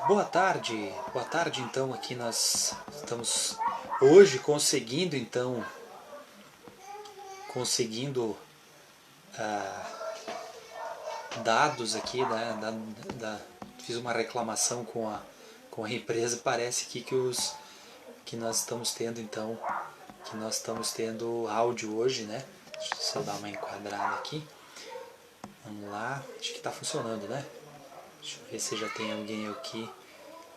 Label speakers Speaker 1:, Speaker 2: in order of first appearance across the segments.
Speaker 1: Boa tarde então, aqui nós estamos hoje conseguindo dados aqui, né, fiz uma reclamação com a empresa, parece aqui que nós estamos tendo então, que nós estamos tendo áudio hoje, né, deixa eu só dar uma enquadrada aqui, vamos lá, acho que está funcionando, né, deixa eu ver se já tem alguém aqui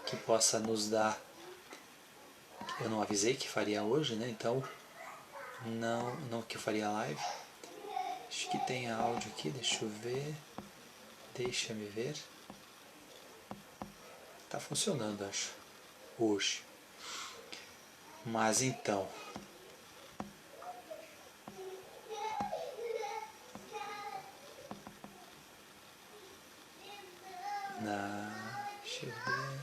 Speaker 1: que possa nos dar. Eu não avisei que faria hoje, né? Então não que eu faria live. Acho que tem áudio aqui, deixa eu ver. Deixa-me ver. Tá funcionando, acho. Hoje. Mas então. Deixa eu ver.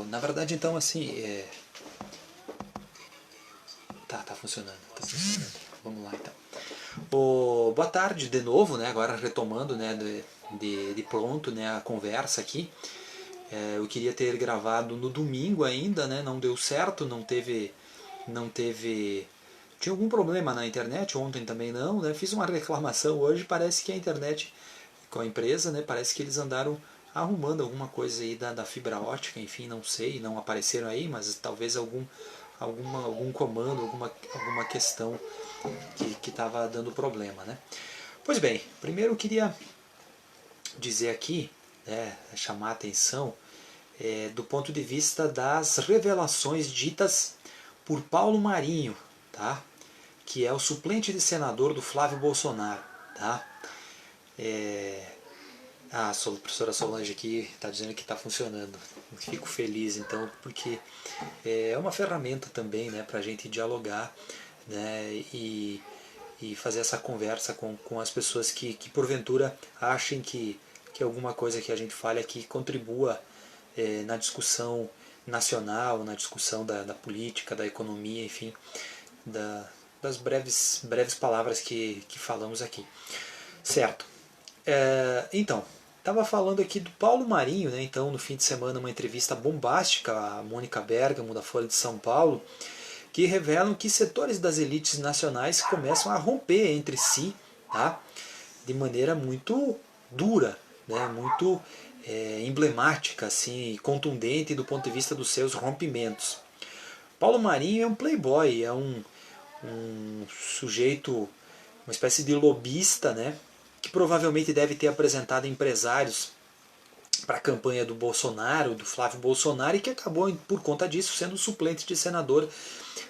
Speaker 1: Na verdade, então, assim. Tá funcionando. Tá funcionando. Vamos lá, então. Boa tarde de novo, né? Agora retomando, né? De pronto, né? A conversa aqui. Eu queria ter gravado no domingo ainda, né? Não deu certo, não teve. Tinha algum problema na internet, ontem também não, né? Fiz uma reclamação hoje, parece que a internet com a empresa, né? Parece que eles andaram arrumando alguma coisa aí da fibra ótica, enfim, não sei, não apareceram aí, mas talvez algum comando, alguma questão que estava dando problema, né? Pois bem, primeiro eu queria dizer aqui, né, chamar a atenção do ponto de vista das revelações ditas por Paulo Marinho, tá? Que é o suplente de senador do Flávio Bolsonaro, tá? A professora Solange aqui está dizendo que está funcionando. Fico feliz então, porque é uma ferramenta também, né, para a gente dialogar, né, e fazer essa conversa com as pessoas que porventura achem que alguma coisa que a gente fale aqui contribua na discussão nacional, na discussão da política, da economia, enfim, das breves palavras que falamos aqui. Certo. Então, estava falando aqui do Paulo Marinho, né? Então, no fim de semana, uma entrevista bombástica à Mônica Bergamo, da Folha de São Paulo, que revelam que setores das elites nacionais começam a romper entre si, tá? De maneira muito dura, né? Muito emblemática, assim, contundente do ponto de vista dos seus rompimentos. Paulo Marinho é um playboy, é um sujeito, uma espécie de lobista, né? Que provavelmente deve ter apresentado empresários para a campanha do Bolsonaro, do Flávio Bolsonaro, e que acabou, por conta disso, sendo suplente de senador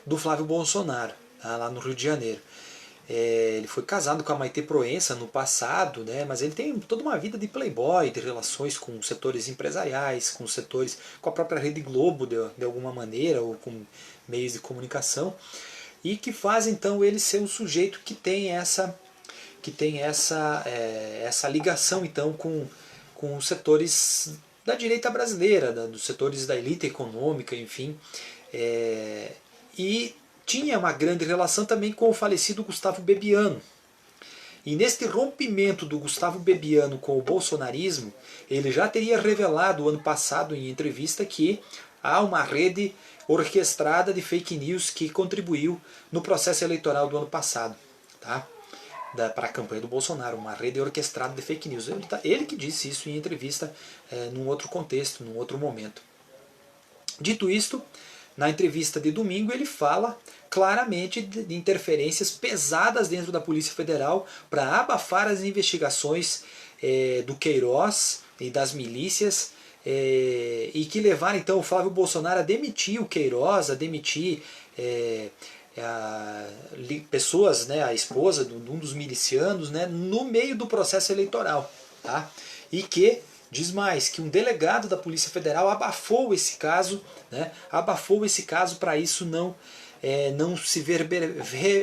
Speaker 1: do Flávio Bolsonaro, lá no Rio de Janeiro. Ele foi casado com a Maite Proença no passado, né, mas ele tem toda uma vida de playboy, de relações com setores empresariais, com a própria Rede Globo, de alguma maneira, ou com meios de comunicação, e que faz então ele ser um sujeito que tem essa ligação então com os setores da direita brasileira, dos setores da elite econômica, enfim, e tinha uma grande relação também com o falecido Gustavo Bebiano. E neste rompimento do Gustavo Bebiano com o bolsonarismo, ele já teria revelado ano passado em entrevista que há uma rede orquestrada de fake news que contribuiu no processo eleitoral do ano passado, tá? Para a campanha do Bolsonaro, uma rede orquestrada de fake news. Ele que disse isso em entrevista num outro contexto, num outro momento. Dito isto, na entrevista de domingo ele fala claramente de interferências pesadas dentro da Polícia Federal para abafar as investigações do Queiroz e das milícias e que levaram então o Flávio Bolsonaro a demitir o Queiroz, a demitir pessoas, né, a esposa de um dos milicianos, né, no meio do processo eleitoral, tá? E que diz mais que um delegado da Polícia Federal abafou esse caso, né, para isso não se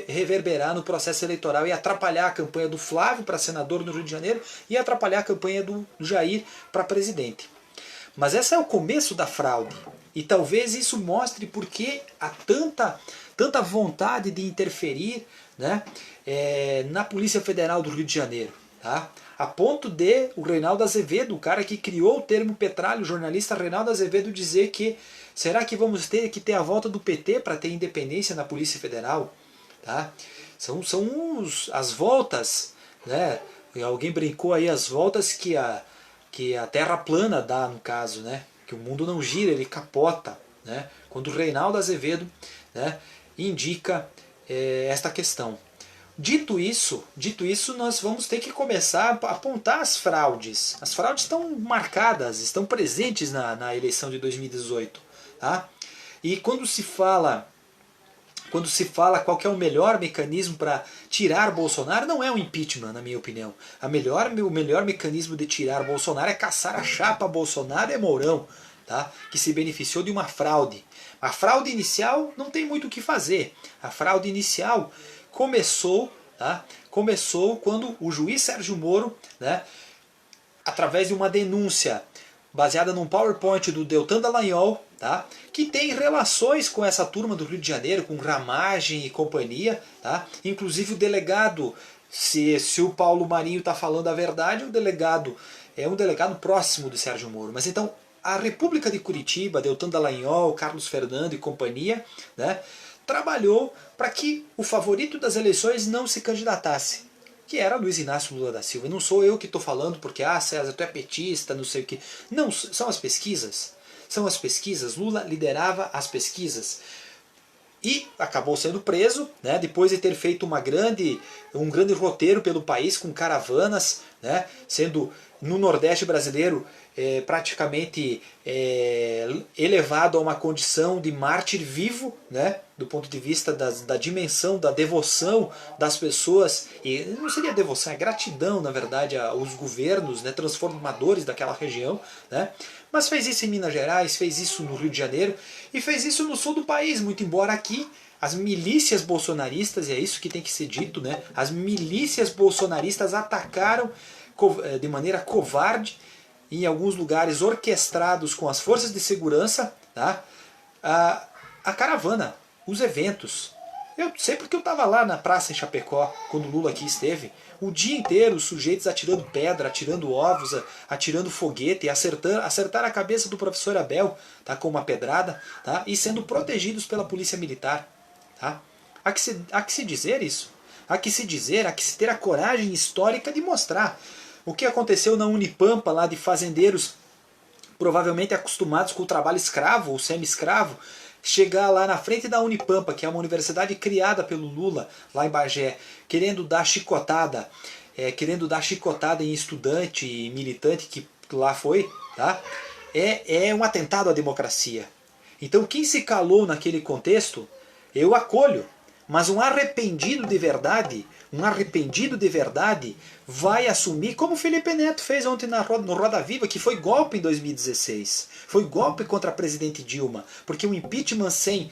Speaker 1: reverberar no processo eleitoral e atrapalhar a campanha do Flávio para senador no Rio de Janeiro e atrapalhar a campanha do Jair para presidente. Mas esse é o começo da fraude. E talvez isso mostre por que há tanta vontade de interferir, né, na Polícia Federal do Rio de Janeiro. Tá? A ponto de o Reinaldo Azevedo, o cara que criou o termo petralho, o jornalista Reinaldo Azevedo, dizer que será que vamos ter que ter a volta do PT para ter independência na Polícia Federal? Tá? São as voltas, né? Alguém brincou aí, as voltas que a Terra plana dá, no caso, né? Que o mundo não gira, ele capota. Né? Quando o Reinaldo Azevedo, né, indica esta questão. Dito isso, nós vamos ter que começar a apontar as fraudes. As fraudes estão marcadas, estão presentes na eleição de 2018. Tá? E quando se fala qual que é o melhor mecanismo para tirar Bolsonaro, não é o impeachment, na minha opinião. O melhor mecanismo de tirar Bolsonaro é caçar a chapa Bolsonaro e Mourão, tá? Que se beneficiou de uma fraude. A fraude inicial não tem muito o que fazer. A fraude inicial começou, tá? Começou quando o juiz Sérgio Moro, né, através de uma denúncia baseada num PowerPoint do Deltan Dallagnol, tá, que tem relações com essa turma do Rio de Janeiro, com Ramagem e companhia. Tá? Inclusive o delegado, se o Paulo Marinho está falando a verdade, o delegado é um delegado próximo de Sérgio Moro. Mas então a República de Curitiba, Deltan Dallagnol, Carlos Fernando e companhia, né, trabalhou para que o favorito das eleições não se candidatasse, que era Luiz Inácio Lula da Silva. E não sou eu que estou falando porque, César, tu é petista, não sei o que. Não, são as pesquisas. São as pesquisas. Lula liderava as pesquisas. E acabou sendo preso, né, depois de ter feito um grande roteiro pelo país com caravanas, né, sendo no Nordeste brasileiro praticamente elevado a uma condição de mártir vivo, né, do ponto de vista da dimensão, da devoção das pessoas. E não seria devoção, é gratidão, na verdade, aos governos, né, transformadores daquela região. Né, mas fez isso em Minas Gerais, fez isso no Rio de Janeiro e fez isso no sul do país, muito embora aqui as milícias bolsonaristas, e é isso que tem que ser dito, né, as milícias bolsonaristas atacaram de maneira covarde, em alguns lugares orquestrados com as forças de segurança, tá, a caravana, os eventos. Eu sei porque eu estava lá na praça em Chapecó, quando o Lula aqui esteve, o dia inteiro os sujeitos atirando pedra, atirando ovos, atirando foguete, acertar a cabeça do professor Abel, tá, com uma pedrada, tá, e sendo protegidos pela polícia militar. Tá. Há que se dizer isso. Há que se ter a coragem histórica de mostrar o que aconteceu na Unipampa, lá de fazendeiros provavelmente acostumados com o trabalho escravo ou semi-escravo, chegar lá na frente da Unipampa, que é uma universidade criada pelo Lula, lá em Bagé, querendo dar chicotada em estudante e militante que lá foi, tá? É um atentado à democracia. Então quem se calou naquele contexto, eu acolho, mas um arrependido de verdade vai assumir, como o Felipe Neto fez ontem no Roda Viva, que foi golpe em 2016. Foi golpe contra a presidente Dilma, porque o impeachment sem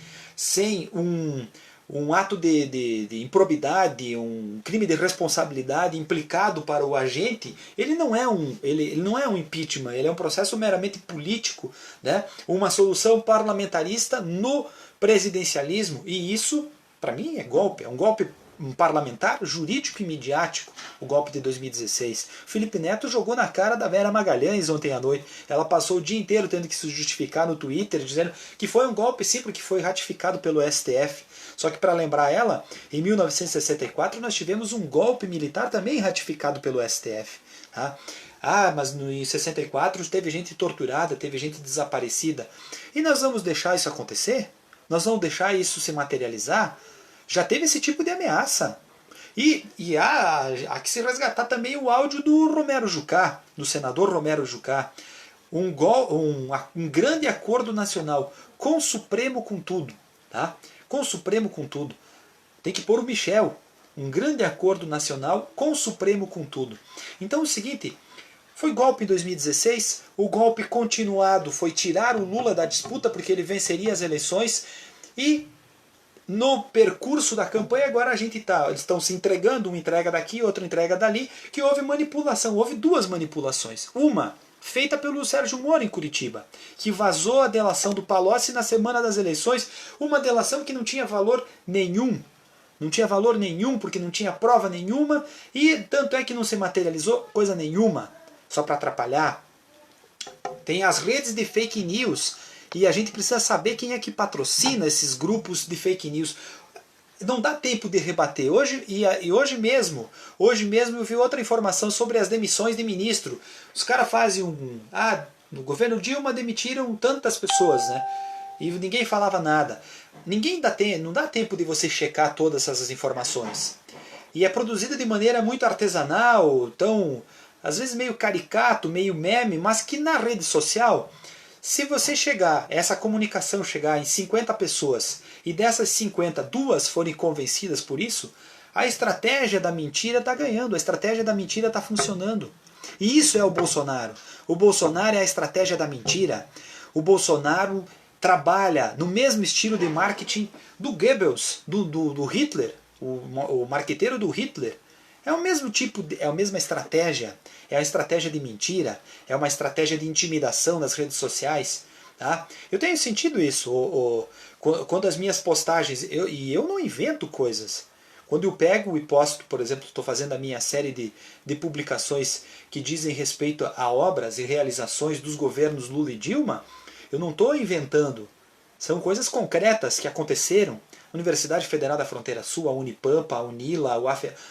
Speaker 1: um ato de improbidade, um crime de responsabilidade implicado para o agente, ele não é um impeachment, ele é um processo meramente político, né? Uma solução parlamentarista no presidencialismo, e isso, para mim, é um golpe parlamentar, jurídico e midiático, o golpe de 2016. Felipe Neto jogou na cara da Vera Magalhães ontem à noite. Ela passou o dia inteiro tendo que se justificar no Twitter, dizendo que foi um golpe sim, porque foi ratificado pelo STF. Só que, para lembrar ela, em 1964 nós tivemos um golpe militar também ratificado pelo STF. Tá? Mas em 64 teve gente torturada, teve gente desaparecida. E nós vamos deixar isso acontecer? Nós vamos deixar isso se materializar? Já teve esse tipo de ameaça. E há que se resgatar também o áudio do Romero Jucá, do senador Romero Jucá. Um grande acordo nacional com o Supremo com tudo. Tá? Com o Supremo com tudo. Tem que pôr o Michel. Um grande acordo nacional com o Supremo com tudo. Então é o seguinte, foi golpe em 2016, o golpe continuado foi tirar o Lula da disputa porque ele venceria as eleições e no percurso da campanha agora eles estão se entregando, uma entrega daqui, outra entrega dali, que houve manipulação, houve duas manipulações. Uma feita pelo Sérgio Moro em Curitiba, que vazou a delação do Palocci na semana das eleições, uma delação que não tinha valor nenhum. Não tinha valor nenhum, porque não tinha prova nenhuma, e tanto é que não se materializou coisa nenhuma, só para atrapalhar. Tem as redes de fake news, e a gente precisa saber quem é que patrocina esses grupos de fake news. Não dá tempo de rebater. Hoje mesmo eu vi outra informação sobre as demissões de ministro. Os caras fazem no governo Dilma demitiram tantas pessoas, né? E ninguém falava nada. Não dá tempo de você checar todas essas informações. E é produzida de maneira muito artesanal, tão, às vezes meio caricato, meio meme, mas que na rede social, se você essa comunicação chegar em 50 pessoas, e dessas 50, 2 forem convencidas por isso, a estratégia da mentira está ganhando, a estratégia da mentira está funcionando. E isso é o Bolsonaro. O Bolsonaro é a estratégia da mentira. O Bolsonaro trabalha no mesmo estilo de marketing do Goebbels, do Hitler, o marqueteiro do Hitler. É o mesmo é a mesma estratégia. É a estratégia de mentira, é uma estratégia de intimidação nas redes sociais. Tá? Eu tenho sentido isso. Quando as minhas postagens, eu não invento coisas. Quando eu pego e posto, por exemplo, estou fazendo a minha série de publicações que dizem respeito a obras e realizações dos governos Lula e Dilma, eu não estou inventando. São coisas concretas que aconteceram. Universidade Federal da Fronteira Sul, a Unipampa, a Unila,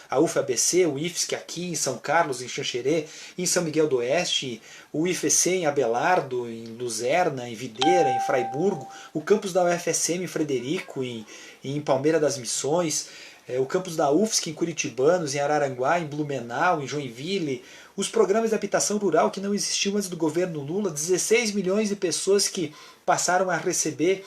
Speaker 1: a UFABC, o IFSC aqui em São Carlos, em Xanxerê, em São Miguel do Oeste, o IFC em Abelardo, em Luzerna, em Videira, em Fraiburgo, o campus da UFSM em Frederico, em Palmeira das Missões, o campus da UFSC em Curitibanos, em Araranguá, em Blumenau, em Joinville, os programas de habitação rural que não existiam antes do governo Lula, 16 milhões de pessoas que passaram a receber,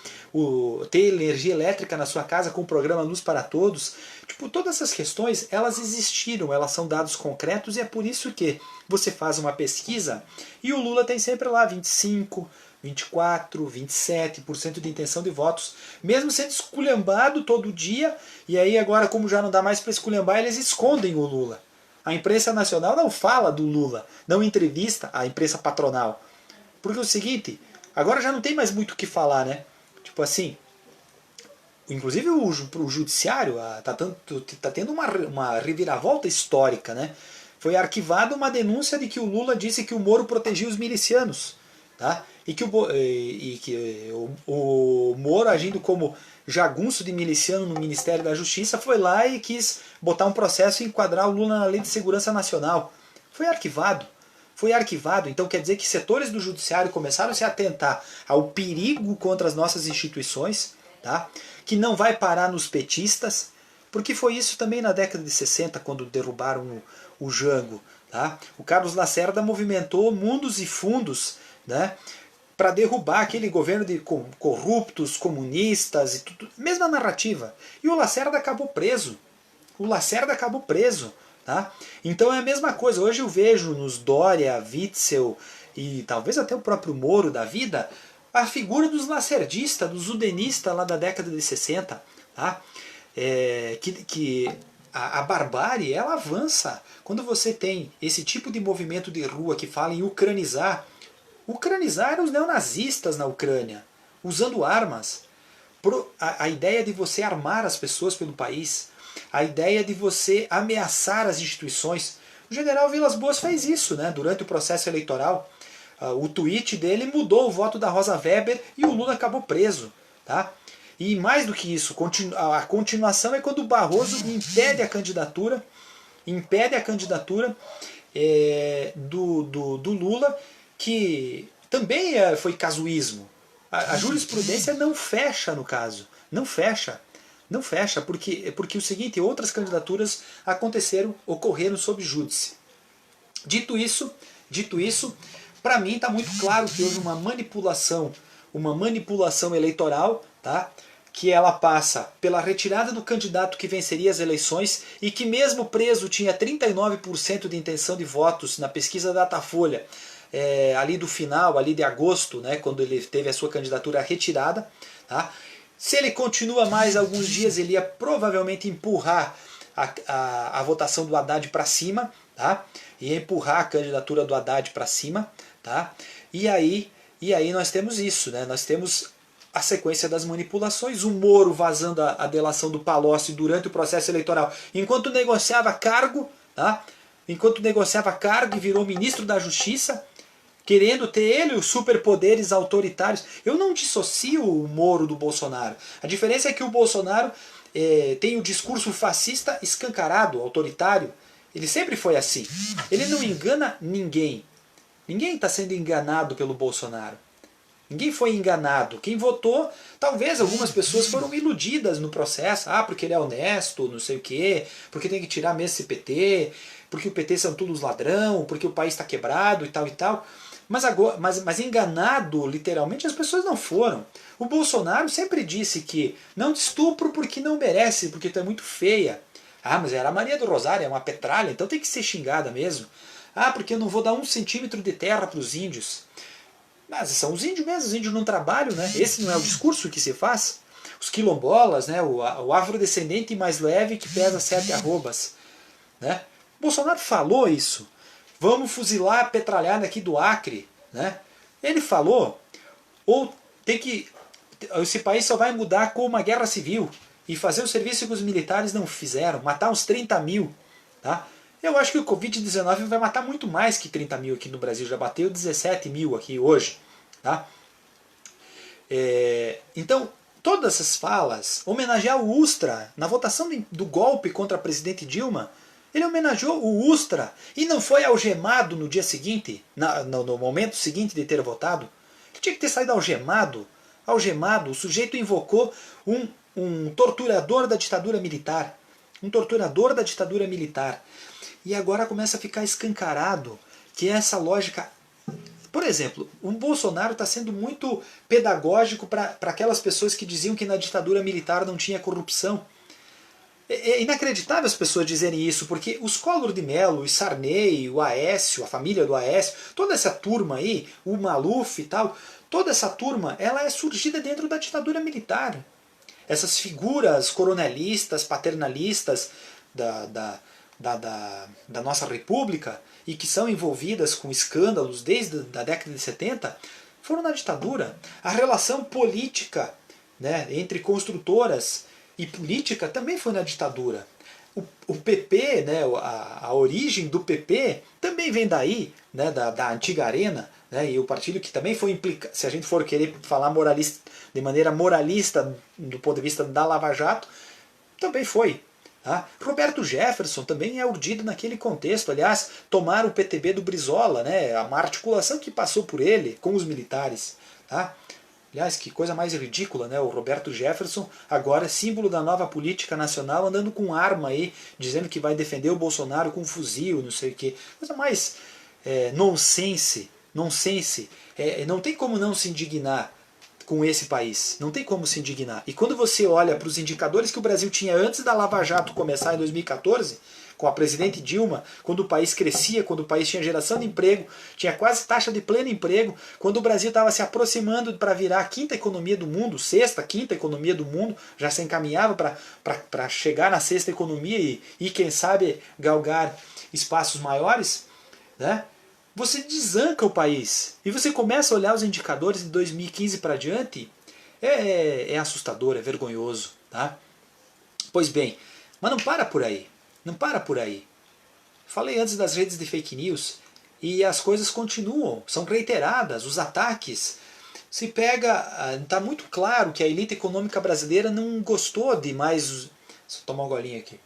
Speaker 1: ter energia elétrica na sua casa com o programa Luz para Todos. Tipo, todas essas questões, elas existiram, elas são dados concretos e é por isso que você faz uma pesquisa e o Lula tem sempre lá 25%, 24%, 27% de intenção de votos, mesmo sendo esculhambado todo dia, e aí agora como já não dá mais para esculhambar, eles escondem o Lula. A imprensa nacional não fala do Lula, não entrevista a imprensa patronal. Porque é o seguinte, agora já não tem mais muito o que falar, né? Tipo assim, inclusive o judiciário tá tendo uma reviravolta histórica, né? Foi arquivada uma denúncia de que o Lula disse que o Moro protegia os milicianos, tá? E que o Moro, agindo como jagunço de miliciano no Ministério da Justiça, foi lá e quis botar um processo e enquadrar o Lula na Lei de Segurança Nacional. Foi arquivado. Foi arquivado, então quer dizer que setores do judiciário começaram a se atentar ao perigo contra as nossas instituições, tá? Que não vai parar nos petistas, porque foi isso também na década de 60, quando derrubaram o Jango. Tá? O Carlos Lacerda movimentou mundos e fundos, né, para derrubar aquele governo de corruptos, comunistas, e tudo, mesma narrativa. E o Lacerda acabou preso. O Lacerda acabou preso. Tá? Então é a mesma coisa. Hoje eu vejo nos Dória, Witzel e talvez até o próprio Moro da vida a figura dos lacerdistas, dos udenistas lá da década de 60. Tá? Que a barbárie ela avança. Quando você tem esse tipo de movimento de rua que fala em ucranizar, ucranizar os neonazistas na Ucrânia, usando armas. A ideia de você armar as pessoas pelo país, a ideia de você ameaçar as instituições. O general Vilas Boas fez isso, né, durante o processo eleitoral. O tweet dele mudou o voto da Rosa Weber e o Lula acabou preso. Tá? E mais do que isso, a continuação é quando o Barroso impede a candidatura do Lula, que também foi casuísmo. A jurisprudência não fecha no caso. Não fecha. Não fecha, porque o seguinte, outras candidaturas ocorreram sob júdice. Dito isso, para mim está muito claro que houve uma manipulação eleitoral, tá? Que ela passa pela retirada do candidato que venceria as eleições e que mesmo preso tinha 39% de intenção de votos na pesquisa Datafolha, ali do final, ali de agosto, né, quando ele teve a sua candidatura retirada. Tá? Se ele continua mais alguns dias, ele ia provavelmente empurrar a votação do Haddad para cima, tá? Ia empurrar a candidatura do Haddad para cima. Tá? E aí nós temos isso, né? Nós temos a sequência das manipulações, o Moro vazando a delação do Palocci durante o processo eleitoral, enquanto negociava cargo, tá? Enquanto negociava cargo e virou ministro da Justiça, querendo ter ele os superpoderes autoritários. Eu não dissocio o Moro do Bolsonaro. A diferença é que o Bolsonaro tem o discurso fascista escancarado, autoritário. Ele sempre foi assim. Ele não engana ninguém. Ninguém está sendo enganado pelo Bolsonaro. Ninguém foi enganado. Quem votou, talvez algumas pessoas foram iludidas no processo. Ah, porque ele é honesto, não sei o quê, porque tem que tirar mesmo esse PT, porque o PT são todos ladrão, porque o país está quebrado e tal e tal. Mas enganado, literalmente, as pessoas não foram. O Bolsonaro sempre disse que não te estupro porque não merece, porque tu é muito feia. Ah, mas era a Maria do Rosário, é uma petralha, então tem que ser xingada mesmo. Ah, porque eu não vou dar 1 centímetro de terra para os índios. Mas são os índios mesmo, os índios não trabalham, né? Esse não é o discurso que se faz? Os quilombolas, né? O afrodescendente mais leve que pesa 7 arrobas. Né? Bolsonaro falou isso. Vamos fuzilar a petralhada aqui do Acre. Né? Ele falou, ou tem que. Esse país só vai mudar com uma guerra civil. E fazer o serviço que os militares não fizeram, matar uns 30 mil. Tá? Eu acho que o Covid-19 vai matar muito mais que 30 mil aqui no Brasil. Já bateu 17 mil aqui hoje. Tá? Então, todas essas falas, homenagear o Ustra na votação do golpe contra a presidente Dilma, ele homenageou o Ustra e não foi algemado no dia seguinte, no momento seguinte de ter votado. Ele tinha que ter saído algemado. Algemado, o sujeito invocou um torturador da ditadura militar. Um torturador da ditadura militar. E agora começa a ficar escancarado que essa lógica... Por exemplo, o Bolsonaro está sendo muito pedagógico para aquelas pessoas que diziam que na ditadura militar não tinha corrupção. É inacreditável as pessoas dizerem isso, porque os Collor de Mello, o Sarney, o Aécio, a família do Aécio, toda essa turma aí, o Maluf e tal, toda essa turma, ela é surgida dentro da ditadura militar. Essas figuras coronelistas, paternalistas da nossa república e que são envolvidas com escândalos desde a década de 70, foram na ditadura. A relação política, né, entre construtoras e política também foi na ditadura. O PP, né, a origem do PP também vem daí, né, da antiga Arena, né, e o partido que também foi implicado, se a gente for querer falar moralista, de maneira moralista do ponto de vista da Lava Jato, também foi. Tá? Roberto Jefferson também é urdido naquele contexto. Aliás, tomaram o PTB do Brizola, né, uma articulação que passou por ele com os militares. Tá? Aliás, que coisa mais ridícula, né? O Roberto Jefferson agora é símbolo da nova política nacional, andando com arma aí, dizendo que vai defender o Bolsonaro com um fuzil, não sei o quê. Coisa mais nonsense. Não tem como não se indignar com esse país. Não tem como se indignar. E quando você olha para os indicadores que o Brasil tinha antes da Lava Jato começar em 2014, com a presidente Dilma, quando o país crescia, quando o país tinha geração de emprego, tinha quase taxa de pleno emprego, quando o Brasil estava se aproximando para virar a quinta economia do mundo, sexta, quinta economia do mundo, já se encaminhava para chegar na sexta economia e, quem sabe, galgar espaços maiores, né? Você desanca o país. E você começa a olhar os indicadores de 2015 para diante, é assustador, é vergonhoso. Tá? Pois bem, mas não para por aí. Não para por aí. Falei antes das redes de fake news e as coisas continuam, são reiteradas, os ataques. Se pega, está muito claro que a elite econômica brasileira não gostou de mais... Deixa eu tomar um golinho aqui.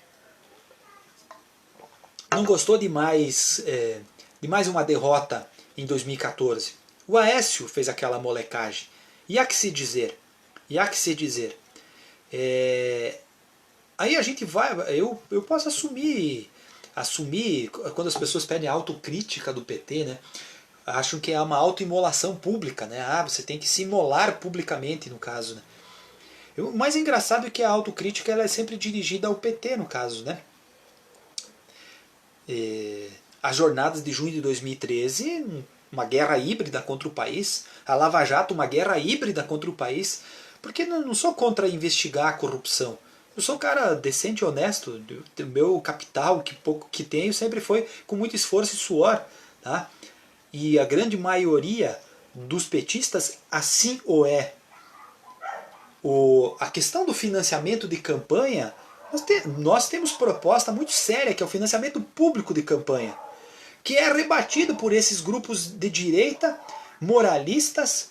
Speaker 1: Não gostou de mais uma derrota em 2014. O Aécio fez aquela molecagem. E há que se dizer. Aí a gente vai... Eu posso assumir quando as pessoas pedem autocrítica do PT, né? Acham que é uma autoimolação pública, né? Ah, você tem que se imolar publicamente, no caso, né? O mais engraçado é que a autocrítica ela é sempre dirigida ao PT, no caso, né? As jornadas de junho de 2013, uma guerra híbrida contra o país. A Lava Jato, uma guerra híbrida contra o país. Porque não sou contra investigar a corrupção. Eu sou um cara decente e honesto. O meu capital, que pouco que tenho, sempre foi com muito esforço e suor. Tá? E a grande maioria dos petistas assim o é. A questão do financiamento de campanha, nós temos proposta muito séria, que é o financiamento público de campanha, que é rebatido por esses grupos de direita, moralistas,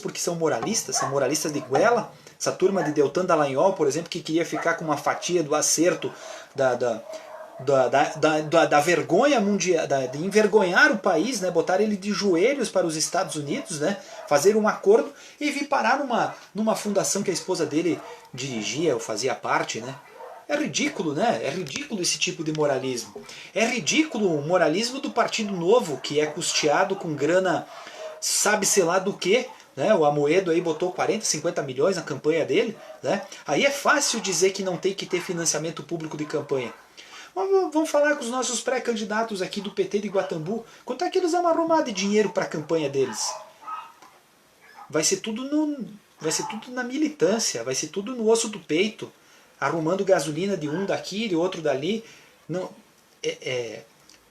Speaker 1: porque são moralistas de goela, essa turma de Deltan Dallagnol, por exemplo, que queria ficar com uma fatia do acerto da vergonha mundial, de envergonhar o país, né, botar ele de joelhos para os Estados Unidos, né, fazer um acordo e vir parar numa fundação que a esposa dele dirigia ou fazia parte, né. É ridículo, né? É ridículo esse tipo de moralismo. É ridículo o moralismo do Partido Novo, que é custeado com grana, sabe-se lá do que, né? O Amoedo aí botou 40, 50 milhões na campanha dele, né? Aí é fácil dizer que não tem que ter financiamento público de campanha. Mas vamos falar com os nossos pré-candidatos aqui do PT de Guatambu. Quanto é que eles vão arrumar de dinheiro para a campanha deles? Vai ser tudo na militância, vai ser tudo no osso do peito, arrumando gasolina de um daqui, de outro dali. Não,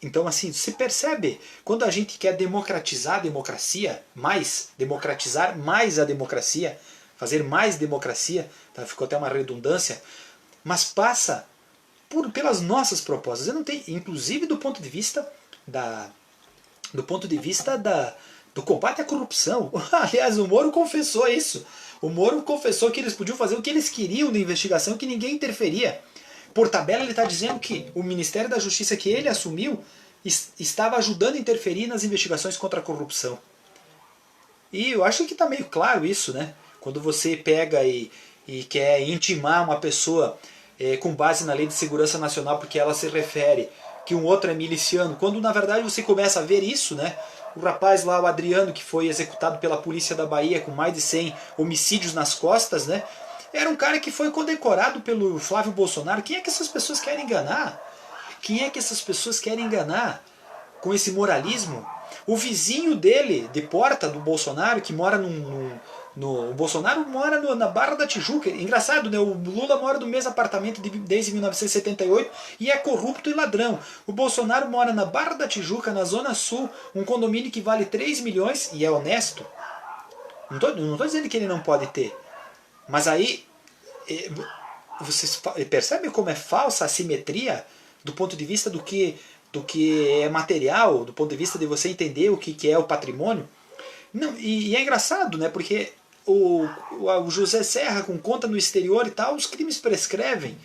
Speaker 1: Então, assim, você percebe, quando a gente quer democratizar a democracia, democratizar mais a democracia, fazer mais democracia, tá? Ficou até uma redundância, mas passa pelas nossas propostas. Eu não tenho, inclusive do ponto de vista do combate à corrupção. Aliás, o Moro confessou isso. O Moro confessou que eles podiam fazer o que eles queriam na investigação, que ninguém interferia. Por tabela, ele está dizendo que o Ministério da Justiça que ele assumiu estava ajudando a interferir nas investigações contra a corrupção. E eu acho que está meio claro isso, né? Quando você pega e quer intimar uma pessoa com base na Lei de Segurança Nacional, porque ela se refere que um outro é miliciano, quando na verdade você começa a ver isso, né? O rapaz lá, o Adriano, que foi executado pela polícia da Bahia com mais de 100 homicídios nas costas, né? Era um cara que foi condecorado pelo Flávio Bolsonaro. Quem é que essas pessoas querem enganar? Quem é que essas pessoas querem enganar com esse moralismo? O vizinho dele, de porta do Bolsonaro, que mora o Bolsonaro mora na Barra da Tijuca. Engraçado, né? O Lula mora no mesmo apartamento desde 1978 e é corrupto e ladrão. O Bolsonaro mora na Barra da Tijuca, na Zona Sul, um condomínio que vale 3 milhões e é honesto. Não estou dizendo que ele não pode ter. Mas aí, vocês percebem como é falsa a simetria do ponto de vista do que é material, do ponto de vista de você entender o que é o patrimônio? Não, e é engraçado, né? Porque o José Serra com conta no exterior e tal, os crimes prescrevem.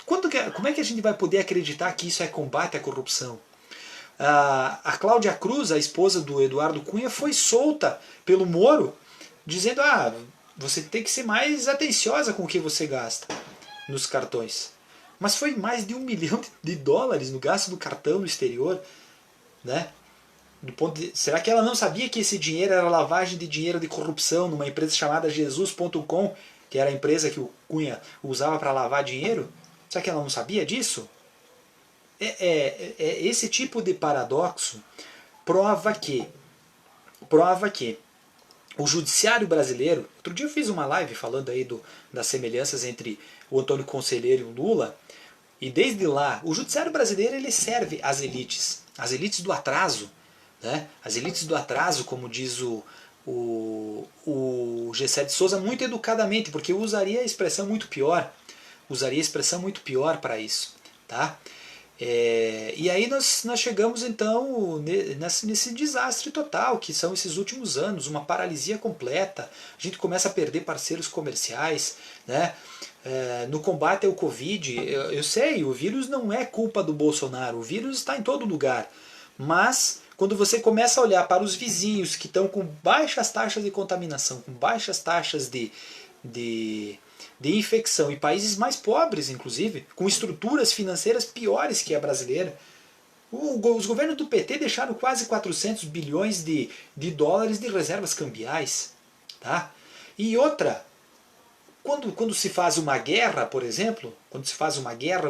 Speaker 1: Como é que a gente vai poder acreditar que isso é combate à corrupção? A Cláudia Cruz, a esposa do Eduardo Cunha, foi solta pelo Moro, dizendo: você tem que ser mais atenciosa com o que você gasta nos cartões. Mas foi mais de $1 milhão no gasto do cartão no exterior, né? Será que ela não sabia que esse dinheiro era lavagem de dinheiro de corrupção numa empresa chamada Jesus.com, que era a empresa que o Cunha usava para lavar dinheiro? Será que ela não sabia disso? Esse tipo de paradoxo prova que o judiciário brasileiro... Outro dia eu fiz uma live falando aí das semelhanças entre o Antônio Conselheiro e o Lula, e desde lá, o judiciário brasileiro ele serve às elites do atraso, né? As elites do atraso, como diz o Gessé de Souza, muito educadamente, porque eu usaria a expressão muito pior para isso, tá? E aí nós chegamos então nesse desastre total, que são esses últimos anos, uma paralisia completa, a gente começa a perder parceiros comerciais, né? No combate ao Covid, eu sei, o vírus não é culpa do Bolsonaro, o vírus está em todo lugar, mas quando você começa a olhar para os vizinhos que estão com baixas taxas de contaminação, com baixas taxas de infecção, e países mais pobres, inclusive, com estruturas financeiras piores que a brasileira. Os governos do PT deixaram quase 400 bilhões de dólares de reservas cambiais. Tá? E outra, quando se faz uma guerra, por exemplo,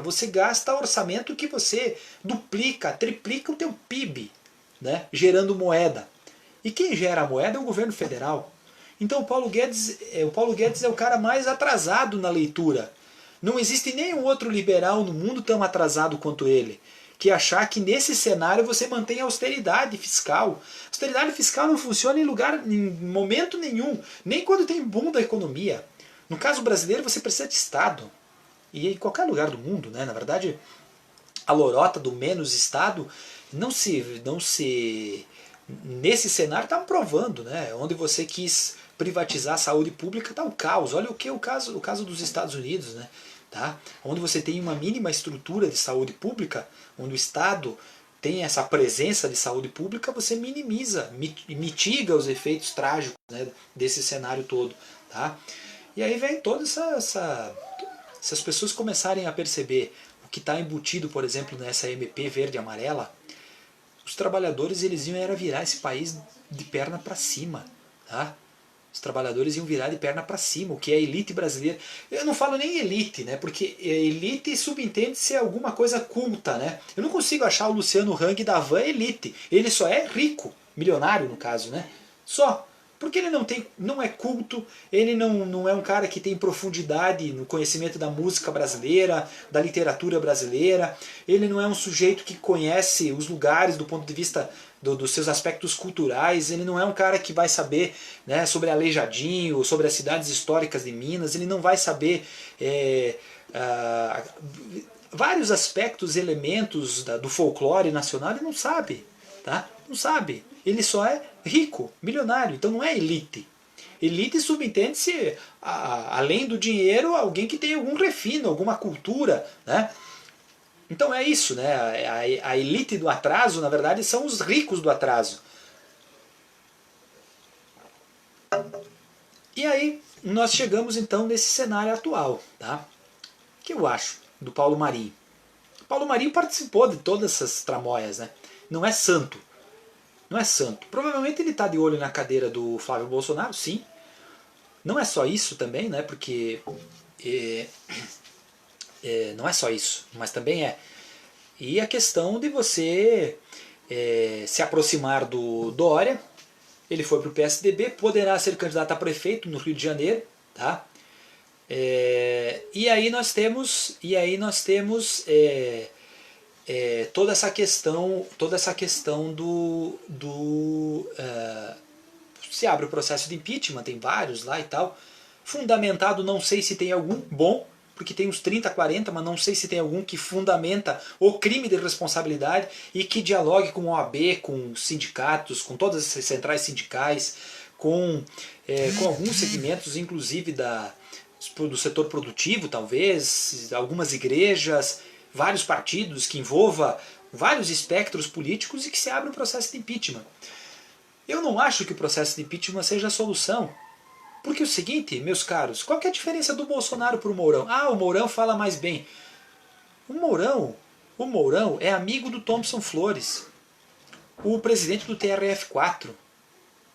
Speaker 1: você gasta orçamento que você duplica, triplica o teu PIB, né, gerando moeda. E quem gera a moeda é o governo federal. Então o Paulo Guedes é o cara mais atrasado na leitura. Não existe nenhum outro liberal no mundo tão atrasado quanto ele, que achar que nesse cenário você mantém a austeridade fiscal. Austeridade fiscal não funciona em momento nenhum, nem quando tem boom da economia. No caso brasileiro você precisa de Estado. E em qualquer lugar do mundo, né? Na verdade, a lorota do menos Estado nesse cenário está provando, né? Onde você quis privatizar a saúde pública está o caos. Olha o caso dos Estados Unidos, né? Tá? Onde você tem uma mínima estrutura de saúde pública, onde o Estado tem essa presença de saúde pública, você mitiga os efeitos trágicos, né, desse cenário todo. Tá? E aí vem toda se as pessoas começarem a perceber o que está embutido, por exemplo, nessa MP verde e amarela, os trabalhadores eles iam virar esse país de perna para cima. Tá? Os trabalhadores iam virar de perna para cima, o que é a elite brasileira. Eu não falo nem elite, né? Porque elite subentende ser alguma coisa culta, né? Eu não consigo achar o Luciano Hang da Van elite. Ele só é rico, milionário no caso, né? Só. Porque ele não é culto, ele não é um cara que tem profundidade no conhecimento da música brasileira, da literatura brasileira, ele não é um sujeito que conhece os lugares do ponto de vista dos seus aspectos culturais, ele não é um cara que vai saber, né, sobre Aleijadinho, sobre as cidades históricas de Minas, ele não vai saber vários aspectos, elementos do folclore nacional, ele não sabe. Tá? Não sabe. Ele só é rico, milionário, então não é elite. Elite subentende-se, além do dinheiro, alguém que tem algum refino, alguma cultura, né? Então é isso, né? A elite do atraso, na verdade, são os ricos do atraso. E aí nós chegamos então nesse cenário atual, tá? O que eu acho do Paulo Marinho? Paulo Marinho participou de todas essas tramóias, né? Não é santo. Não é santo. Provavelmente ele está de olho na cadeira do Flávio Bolsonaro, sim. Não é só isso também, né? Porque não é só isso, mas também é. E a questão de você se aproximar do Dória. Ele foi para o PSDB, poderá ser candidato a prefeito no Rio de Janeiro, tá? E aí nós temos toda essa questão se abre o processo de impeachment, tem vários lá e tal, fundamentado, não sei se tem algum bom, porque tem uns 30, 40, mas não sei se tem algum que fundamenta o crime de responsabilidade e que dialogue com a OAB, com sindicatos, com todas as centrais sindicais, com alguns segmentos, inclusive do setor produtivo, talvez, algumas igrejas, vários partidos, que envolva vários espectros políticos e que se abre um processo de impeachment. Eu não acho que o processo de impeachment seja a solução. Porque é o seguinte, meus caros, qual que é a diferença do Bolsonaro para o Mourão? Ah, o Mourão fala mais bem. O Mourão é amigo do Thomson Flores, o presidente do TRF4.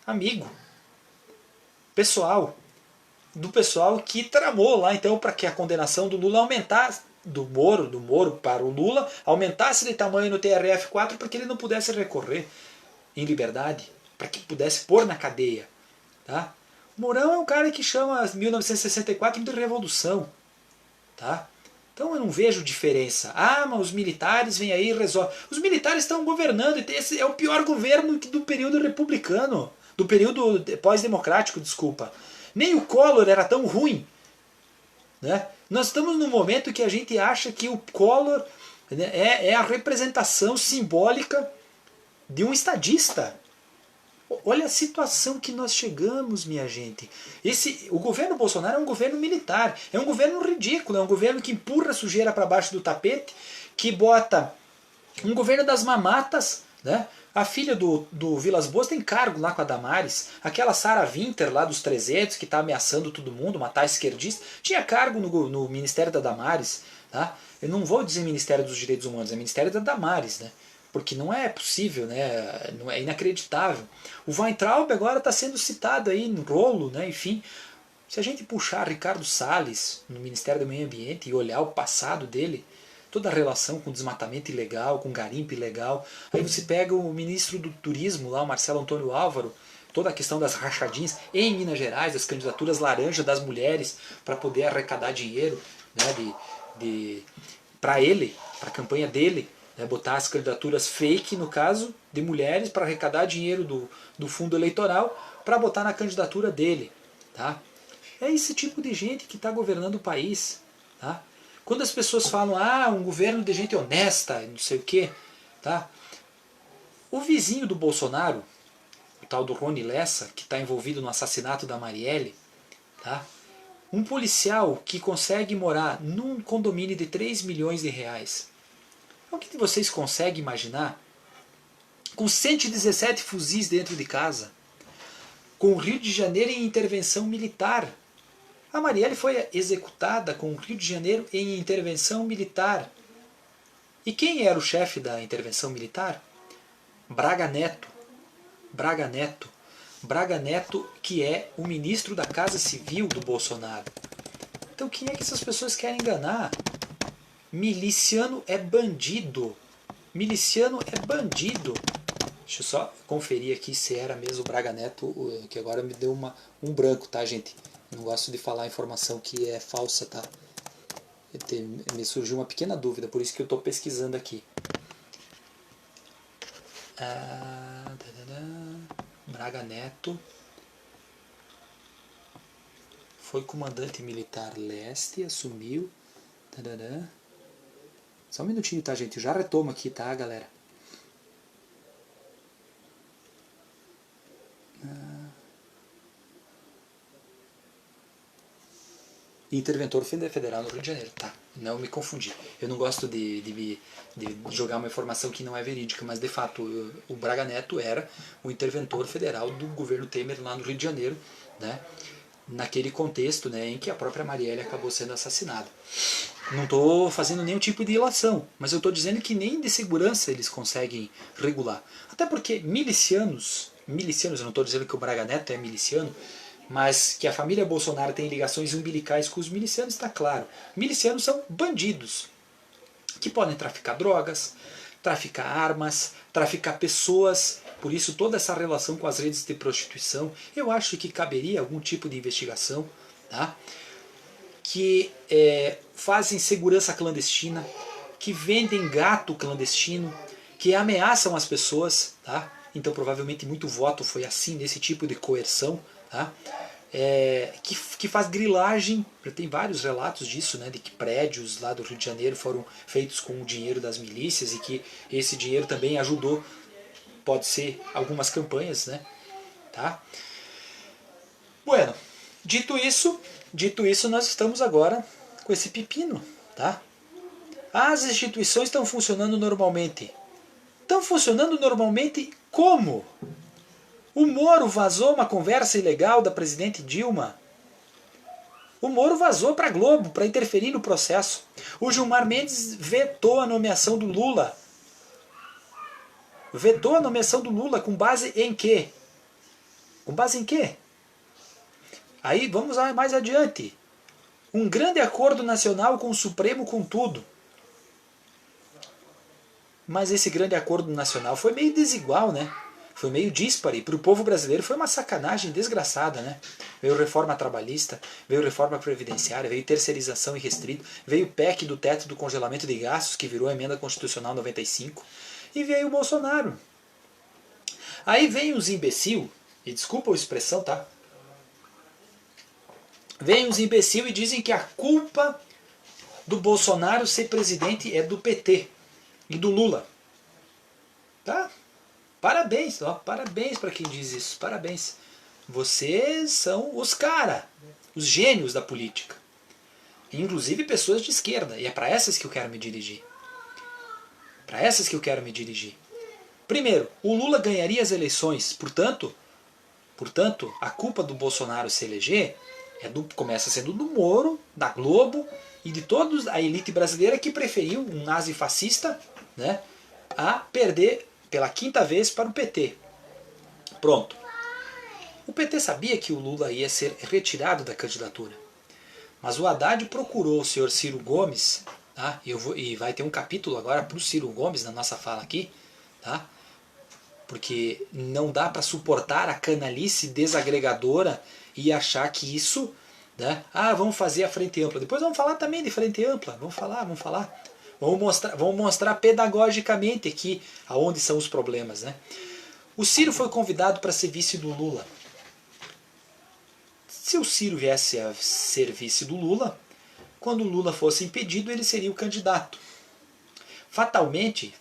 Speaker 1: Amigo. Pessoal. Do pessoal que tramou lá, então, para que a condenação do Lula aumentasse, do Moro para o Lula, aumentasse de tamanho no TRF4 para que ele não pudesse recorrer em liberdade, para que pudesse pôr na cadeia. Tá? O Mourão é um cara que chama 1964 de revolução. Tá? Então eu não vejo diferença. Ah, mas os militares vêm aí e resolvem. Os militares estão governando, e esse é o pior governo do período republicano, do período pós-democrático, desculpa. Nem o Collor era tão ruim. Né? Nós estamos num momento que a gente acha que o Collor, né, é a representação simbólica de um estadista. Olha a situação que nós chegamos, minha gente. O governo Bolsonaro é um governo militar, é um governo ridículo, é um governo que empurra a sujeira para baixo do tapete, que bota um governo das mamatas, né? A filha do Vilas Boas tem cargo lá com a Damares. Aquela Sarah Winter lá dos 300, que está ameaçando todo mundo, matar esquerdista, tinha cargo no Ministério da Damares. Tá? Eu não vou dizer Ministério dos Direitos Humanos, é Ministério da Damares. Né? Porque não é possível, né? É inacreditável. O Weintraub agora está sendo citado aí no rolo, né? Enfim. Se a gente puxar Ricardo Salles no Ministério do Meio Ambiente e olhar o passado dele, toda a relação com desmatamento ilegal, com garimpo ilegal. Aí você pega o ministro do Turismo, lá, o Marcelo Antônio Álvaro, toda a questão das rachadinhas em Minas Gerais, das candidaturas laranja das mulheres para poder arrecadar dinheiro, né, para ele, para a campanha dele. botar as candidaturas fake, no caso, de mulheres, para arrecadar dinheiro do fundo eleitoral, para botar na candidatura dele. Tá? É esse tipo de gente que está governando o país. Tá? Quando as pessoas falam, um governo de gente honesta, não sei o quê, tá? O vizinho do Bolsonaro, o tal do Rony Lessa, que está envolvido no assassinato da Marielle, tá? Um policial que consegue morar num condomínio de 3 milhões de reais. O que vocês conseguem imaginar? Com 117 fuzis dentro de casa, com o Rio de Janeiro em intervenção militar. A Marielle foi executada com o Rio de Janeiro em intervenção militar. E quem era o chefe da intervenção militar? Braga Neto. Braga Neto. Braga Neto, que é o ministro da Casa Civil do Bolsonaro. Então quem é que essas pessoas querem enganar? Miliciano é bandido. Miliciano é bandido. Deixa eu só conferir aqui se era mesmo o Braga Neto, que agora me deu um branco, tá, gente? Eu não gosto de falar informação que é falsa, tá? Me surgiu uma pequena dúvida, por isso que eu estou pesquisando aqui. Braga Neto foi comandante militar leste, assumiu. Só um minutinho, tá, gente? Eu já retomo aqui, tá, galera? Interventor federal no Rio de Janeiro, tá? Não me confundi. Eu não gosto de jogar uma informação que não é verídica, mas de fato o Braga Neto era o interventor federal do governo Temer lá no Rio de Janeiro, né? Naquele contexto, né, em que a própria Marielle acabou sendo assassinada. Não estou fazendo nenhum tipo de ilação, mas eu estou dizendo que nem de segurança eles conseguem regular. Até porque milicianos, eu não estou dizendo que o Braga Neto é miliciano, mas que a família Bolsonaro tem ligações umbilicais com os milicianos, está claro. Milicianos são bandidos que podem traficar drogas, traficar armas, traficar pessoas. Por isso toda essa relação com as redes de prostituição, eu acho que caberia algum tipo de investigação, tá? Que fazem segurança clandestina, que vendem gato clandestino, que ameaçam as pessoas, tá? Então provavelmente muito voto foi assim, nesse tipo de coerção, tá? Que faz grilagem, tem vários relatos disso, né, de que prédios lá do Rio de Janeiro foram feitos com o dinheiro das milícias e que esse dinheiro também ajudou, pode ser, algumas campanhas, né, tá? Bueno, dito isso, nós estamos agora com esse pepino, tá? As instituições estão funcionando normalmente. Estão funcionando normalmente como? O Moro vazou uma conversa ilegal da presidente Dilma. O Moro vazou para a Globo para interferir no processo. O Gilmar Mendes vetou a nomeação do Lula. Vetou a nomeação do Lula com base em quê? Com base em quê? Aí vamos mais adiante. Um grande acordo nacional com o Supremo com tudo. Mas esse grande acordo nacional foi meio desigual, né? Foi meio díspare. Para o povo brasileiro foi uma sacanagem desgraçada, né? Veio reforma trabalhista, veio reforma previdenciária, veio terceirização irrestrita, veio o PEC do teto do congelamento de gastos, que virou a emenda constitucional 95, e veio o Bolsonaro. Aí vem os imbecil, e desculpa a expressão, tá? Vem os imbecil e dizem que a culpa do Bolsonaro ser presidente é do PT e do Lula. Tá? Parabéns, ó, parabéns para quem diz isso, parabéns. Vocês são os os gênios da política. Inclusive pessoas de esquerda, e é para essas que eu quero me dirigir. Para essas que eu quero me dirigir. Primeiro, o Lula ganharia as eleições, portanto, a culpa do Bolsonaro se eleger começa sendo do Moro, da Globo e de toda a elite brasileira que preferiu um nazi-fascista, né, a perder pela quinta vez para o PT. Pronto. O PT sabia que o Lula ia ser retirado da candidatura. Mas o Haddad procurou o senhor Ciro Gomes, tá? E vai ter um capítulo agora para o Ciro Gomes na nossa fala aqui, tá? Porque não dá para suportar a canalice desagregadora e achar que isso, né? Vamos fazer a frente ampla. Depois vamos falar também de frente ampla. Vamos falar. Vamos mostrar pedagogicamente aqui aonde são os problemas, né? O Ciro foi convidado para ser vice do Lula. Se o Ciro viesse a ser vice do Lula, quando o Lula fosse impedido, ele seria o candidato. Fatalmente,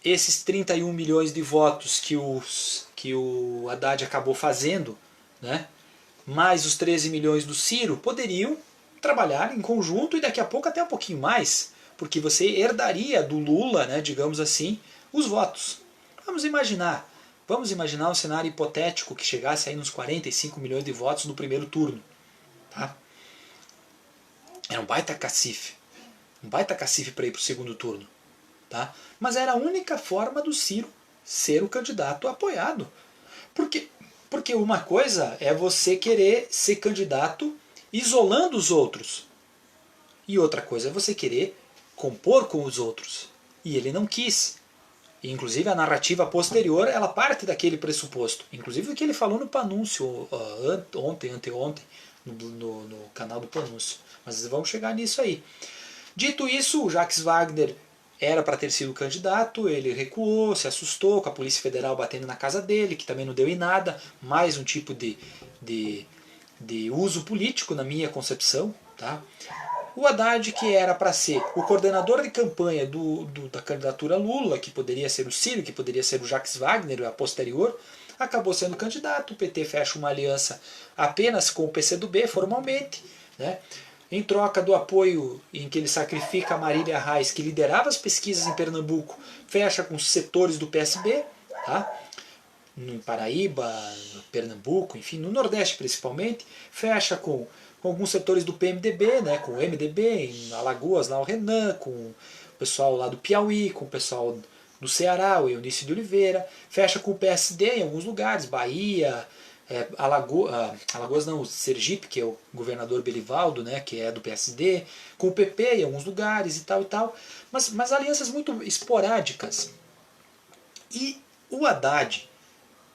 Speaker 1: esses 31 milhões de votos que o Haddad acabou fazendo, né, mais os 13 milhões do Ciro, poderiam trabalhar em conjunto e daqui a pouco até um pouquinho mais, porque você herdaria do Lula, né, digamos assim, os votos. Vamos imaginar um cenário hipotético que chegasse aí nos 45 milhões de votos no primeiro turno. Tá? Era um baita cacife para ir para o segundo turno. Tá? Mas era a única forma do Ciro ser o candidato apoiado. Porque uma coisa é você querer ser candidato isolando os outros. E outra coisa é você querer compor com os outros. E ele não quis. E, inclusive a narrativa posterior ela parte daquele pressuposto. Inclusive o que ele falou no Panúncio anteontem, no canal do Panúncio. Mas vamos chegar nisso aí. Dito isso, o Jacques Wagner era para ter sido candidato, ele recuou, se assustou com a Polícia Federal batendo na casa dele, que também não deu em nada, mais um tipo de uso político na minha concepção. Tá? O Haddad, que era para ser o coordenador de campanha da candidatura Lula, que poderia ser o Ciro, que poderia ser o Jacques Wagner, a posterior, acabou sendo candidato. O PT fecha uma aliança apenas com o PCdoB, formalmente, né? Em troca do apoio em que ele sacrifica a Marília Reis, que liderava as pesquisas em Pernambuco, fecha com setores do PSB, tá? Em Paraíba, no Pernambuco, enfim, no Nordeste principalmente, fecha com alguns setores do PMDB, né, com o MDB, em Alagoas, lá o Renan, com o pessoal lá do Piauí, com o pessoal do Ceará, o Eunício de Oliveira, fecha com o PSD em alguns lugares, Bahia, Alagoas não, Sergipe, que é o governador Belivaldo, né, que é do PSD, com o PP em alguns lugares e tal, mas alianças muito esporádicas. E o Haddad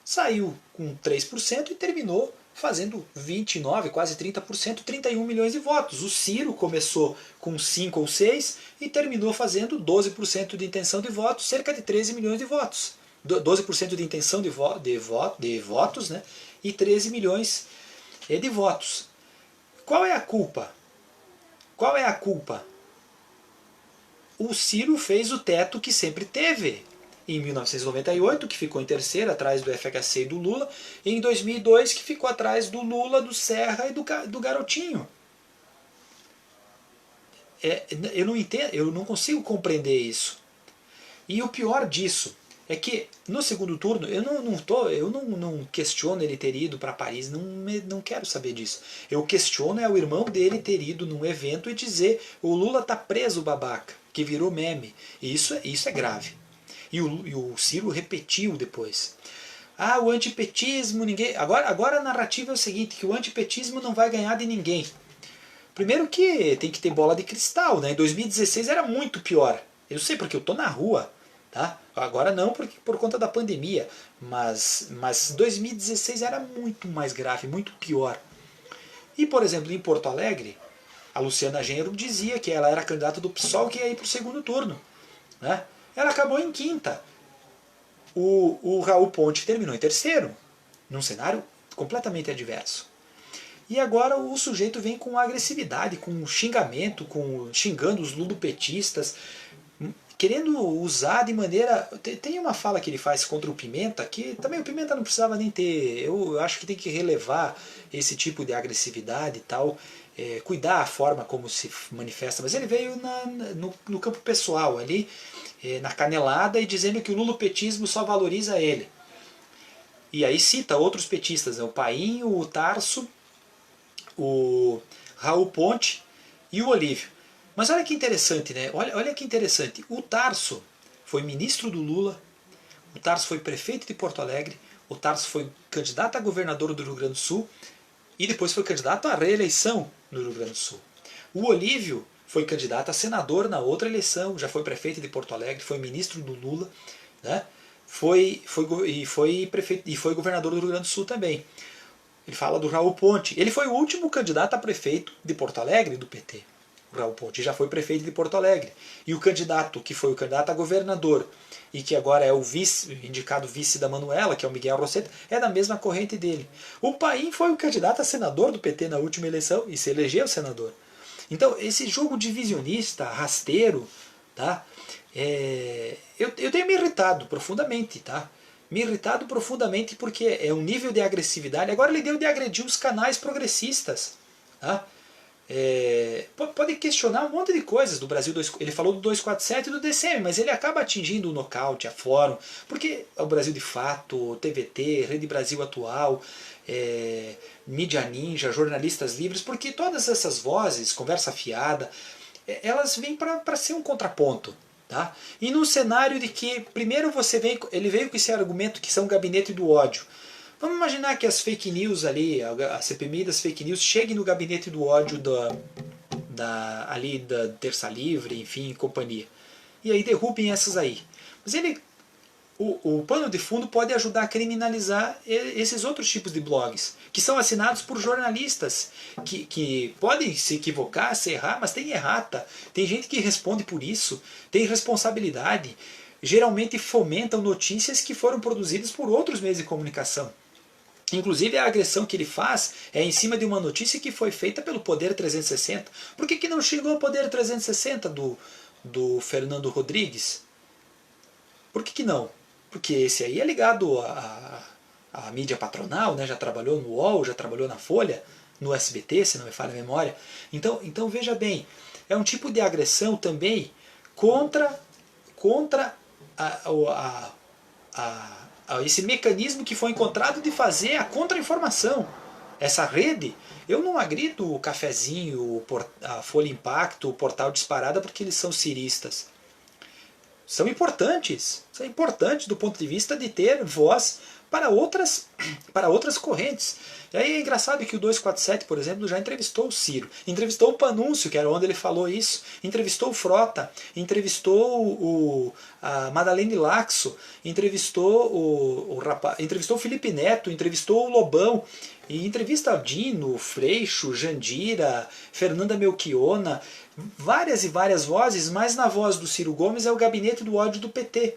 Speaker 1: saiu com 3% e terminou fazendo 29%, quase 30%, 31 milhões de votos. O Ciro começou com 5 ou 6 e terminou fazendo 12% de intenção de votos, cerca de 13 milhões de votos. 12% de intenção de votos, né? E 13 milhões de votos. Qual é a culpa? O Ciro fez o teto que sempre teve. Em 1998, que ficou em terceiro, atrás do FHC e do Lula. E em 2002, que ficou atrás do Lula, do Serra e do Garotinho. Eu não entendo, eu não consigo compreender isso. E o pior disso é que no segundo turno eu não questiono ele ter ido para Paris, não quero saber disso. Eu questiono o irmão dele ter ido num evento e dizer: o Lula tá preso, babaca, que virou meme. E isso é grave. E o Ciro repetiu depois. O antipetismo, ninguém. Agora a narrativa é o seguinte: que o antipetismo não vai ganhar de ninguém. Primeiro que tem que ter bola de cristal, né? Em 2016 era muito pior. Eu sei porque eu tô na rua. Tá? Agora não por conta da pandemia, mas 2016 era muito mais grave, muito pior. E, por exemplo, em Porto Alegre, a Luciana Genro dizia que ela era candidata do PSOL que ia ir para o segundo turno. Né? Ela acabou em quinta. O Raul Ponte terminou em terceiro, num cenário completamente adverso. E agora o sujeito vem com agressividade, com xingamento, xingando os ludopetistas, querendo usar de maneira... Tem uma fala que ele faz contra o Pimenta, que também o Pimenta não precisava nem ter... Eu acho que tem que relevar esse tipo de agressividade e tal, cuidar a forma como se manifesta, mas ele veio no campo pessoal ali, na canelada, e dizendo que o lulopetismo só valoriza ele. E aí cita outros petistas, né? O Painho, o Tarso, o Raul Ponte e o Olívio. Mas olha que interessante, né? Olha que interessante. O Tarso foi ministro do Lula, o Tarso foi prefeito de Porto Alegre, o Tarso foi candidato a governador do Rio Grande do Sul e depois foi candidato à reeleição no Rio Grande do Sul. O Olívio foi candidato a senador na outra eleição, já foi prefeito de Porto Alegre, foi ministro do Lula, né? Foi governador do Rio Grande do Sul também. Ele fala do Raul Ponte. Ele foi o último candidato a prefeito de Porto Alegre do PT. Raul Ponte já foi prefeito de Porto Alegre. E o candidato, que foi o candidato a governador, e que agora é o vice, indicado vice da Manuela, que é o Miguel Rosseto, é da mesma corrente dele. O Paim foi o candidato a senador do PT na última eleição e se elegeu senador. Então, esse jogo divisionista, rasteiro, tá? Eu tenho me irritado profundamente, tá? Me irritado profundamente porque é um nível de agressividade. Agora ele deu de agredir os canais progressistas, tá? Pode questionar um monte de coisas do Brasil. Ele falou do 247 e do DCM, mas ele acaba atingindo o nocaute, a fórum, porque é o Brasil de Fato, TVT, Rede Brasil Atual, Mídia Ninja, Jornalistas Livres, porque todas essas vozes, conversa fiada, elas vêm para ser um contraponto. Tá? E num cenário de que, primeiro ele veio com esse argumento que são gabinete do ódio. Vamos imaginar que as fake news ali, a CPMI das fake news, chegue no gabinete do ódio ali da Terça Livre, enfim, companhia. E aí derrubem essas aí. Mas o pano de fundo pode ajudar a criminalizar esses outros tipos de blogs, que são assinados por jornalistas, que podem se equivocar, se errar, mas tem errata. Tem gente que responde por isso, tem responsabilidade. Geralmente fomentam notícias que foram produzidas por outros meios de comunicação. Inclusive a agressão que ele faz é em cima de uma notícia que foi feita pelo Poder 360. Por que não chegou ao Poder 360 do Fernando Rodrigues? Por que não? Porque esse aí é ligado à mídia patronal, né? Já trabalhou no UOL, já trabalhou na Folha, no SBT, se não me falha a memória. Então veja bem, é um tipo de agressão também contra esse mecanismo que foi encontrado de fazer a contra-informação. Essa rede, eu não agrido o Cafezinho, a Folha Impacto, o Portal Disparada, porque eles são ciristas. São importantes do ponto de vista de ter voz para outras correntes. E aí é engraçado que o 247, por exemplo, já entrevistou o Ciro, entrevistou o Panúncio, que era onde ele falou isso, entrevistou o Frota, entrevistou a Madalene Laxo, entrevistou entrevistou o Felipe Neto, entrevistou o Lobão, e entrevista o Dino, Freixo, Jandira, Fernanda Melchiona, várias e várias vozes, mas na voz do Ciro Gomes é o gabinete do ódio do PT.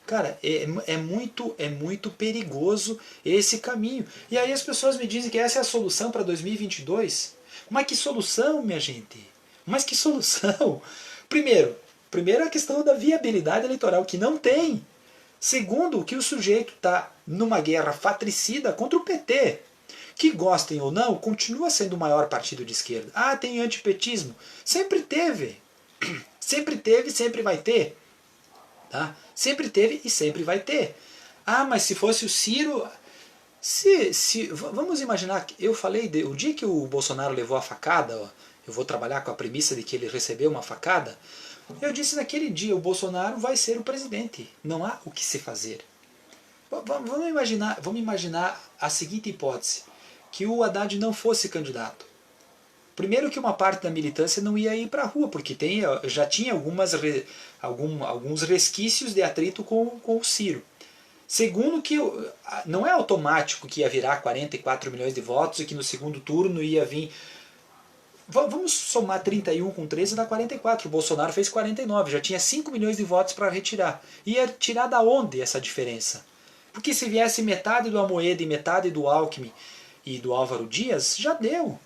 Speaker 1: Cara, é muito perigoso esse caminho. E aí as pessoas me dizem que essa é a solução para 2022. Mas que solução, minha gente? Mas que solução? Primeiro a questão da viabilidade eleitoral, que não tem. Segundo, que o sujeito está numa guerra fratricida contra o PT. Que gostem ou não, continua sendo o maior partido de esquerda. Ah, tem antipetismo. Sempre teve. Sempre teve, sempre vai ter. Tá? Sempre teve e sempre vai ter. Ah, mas se fosse o Ciro... Vamos imaginar, eu falei, o dia que o Bolsonaro levou a facada, ó, eu vou trabalhar com a premissa de que ele recebeu uma facada, eu disse naquele dia, o Bolsonaro vai ser o presidente. Não há o que se fazer. Vamos imaginar a seguinte hipótese, que o Haddad não fosse candidato. Primeiro que uma parte da militância não ia ir para a rua, porque já tinha alguns resquícios de atrito com o Ciro. Segundo que não é automático que ia virar 44 milhões de votos e que no segundo turno ia vir... Vamos somar 31 com 13 dá 44. O Bolsonaro fez 49, já tinha 5 milhões de votos para retirar. Ia tirar da onde essa diferença? Porque se viesse metade do Amoedo e metade do Alckmin e do Álvaro Dias, já deu.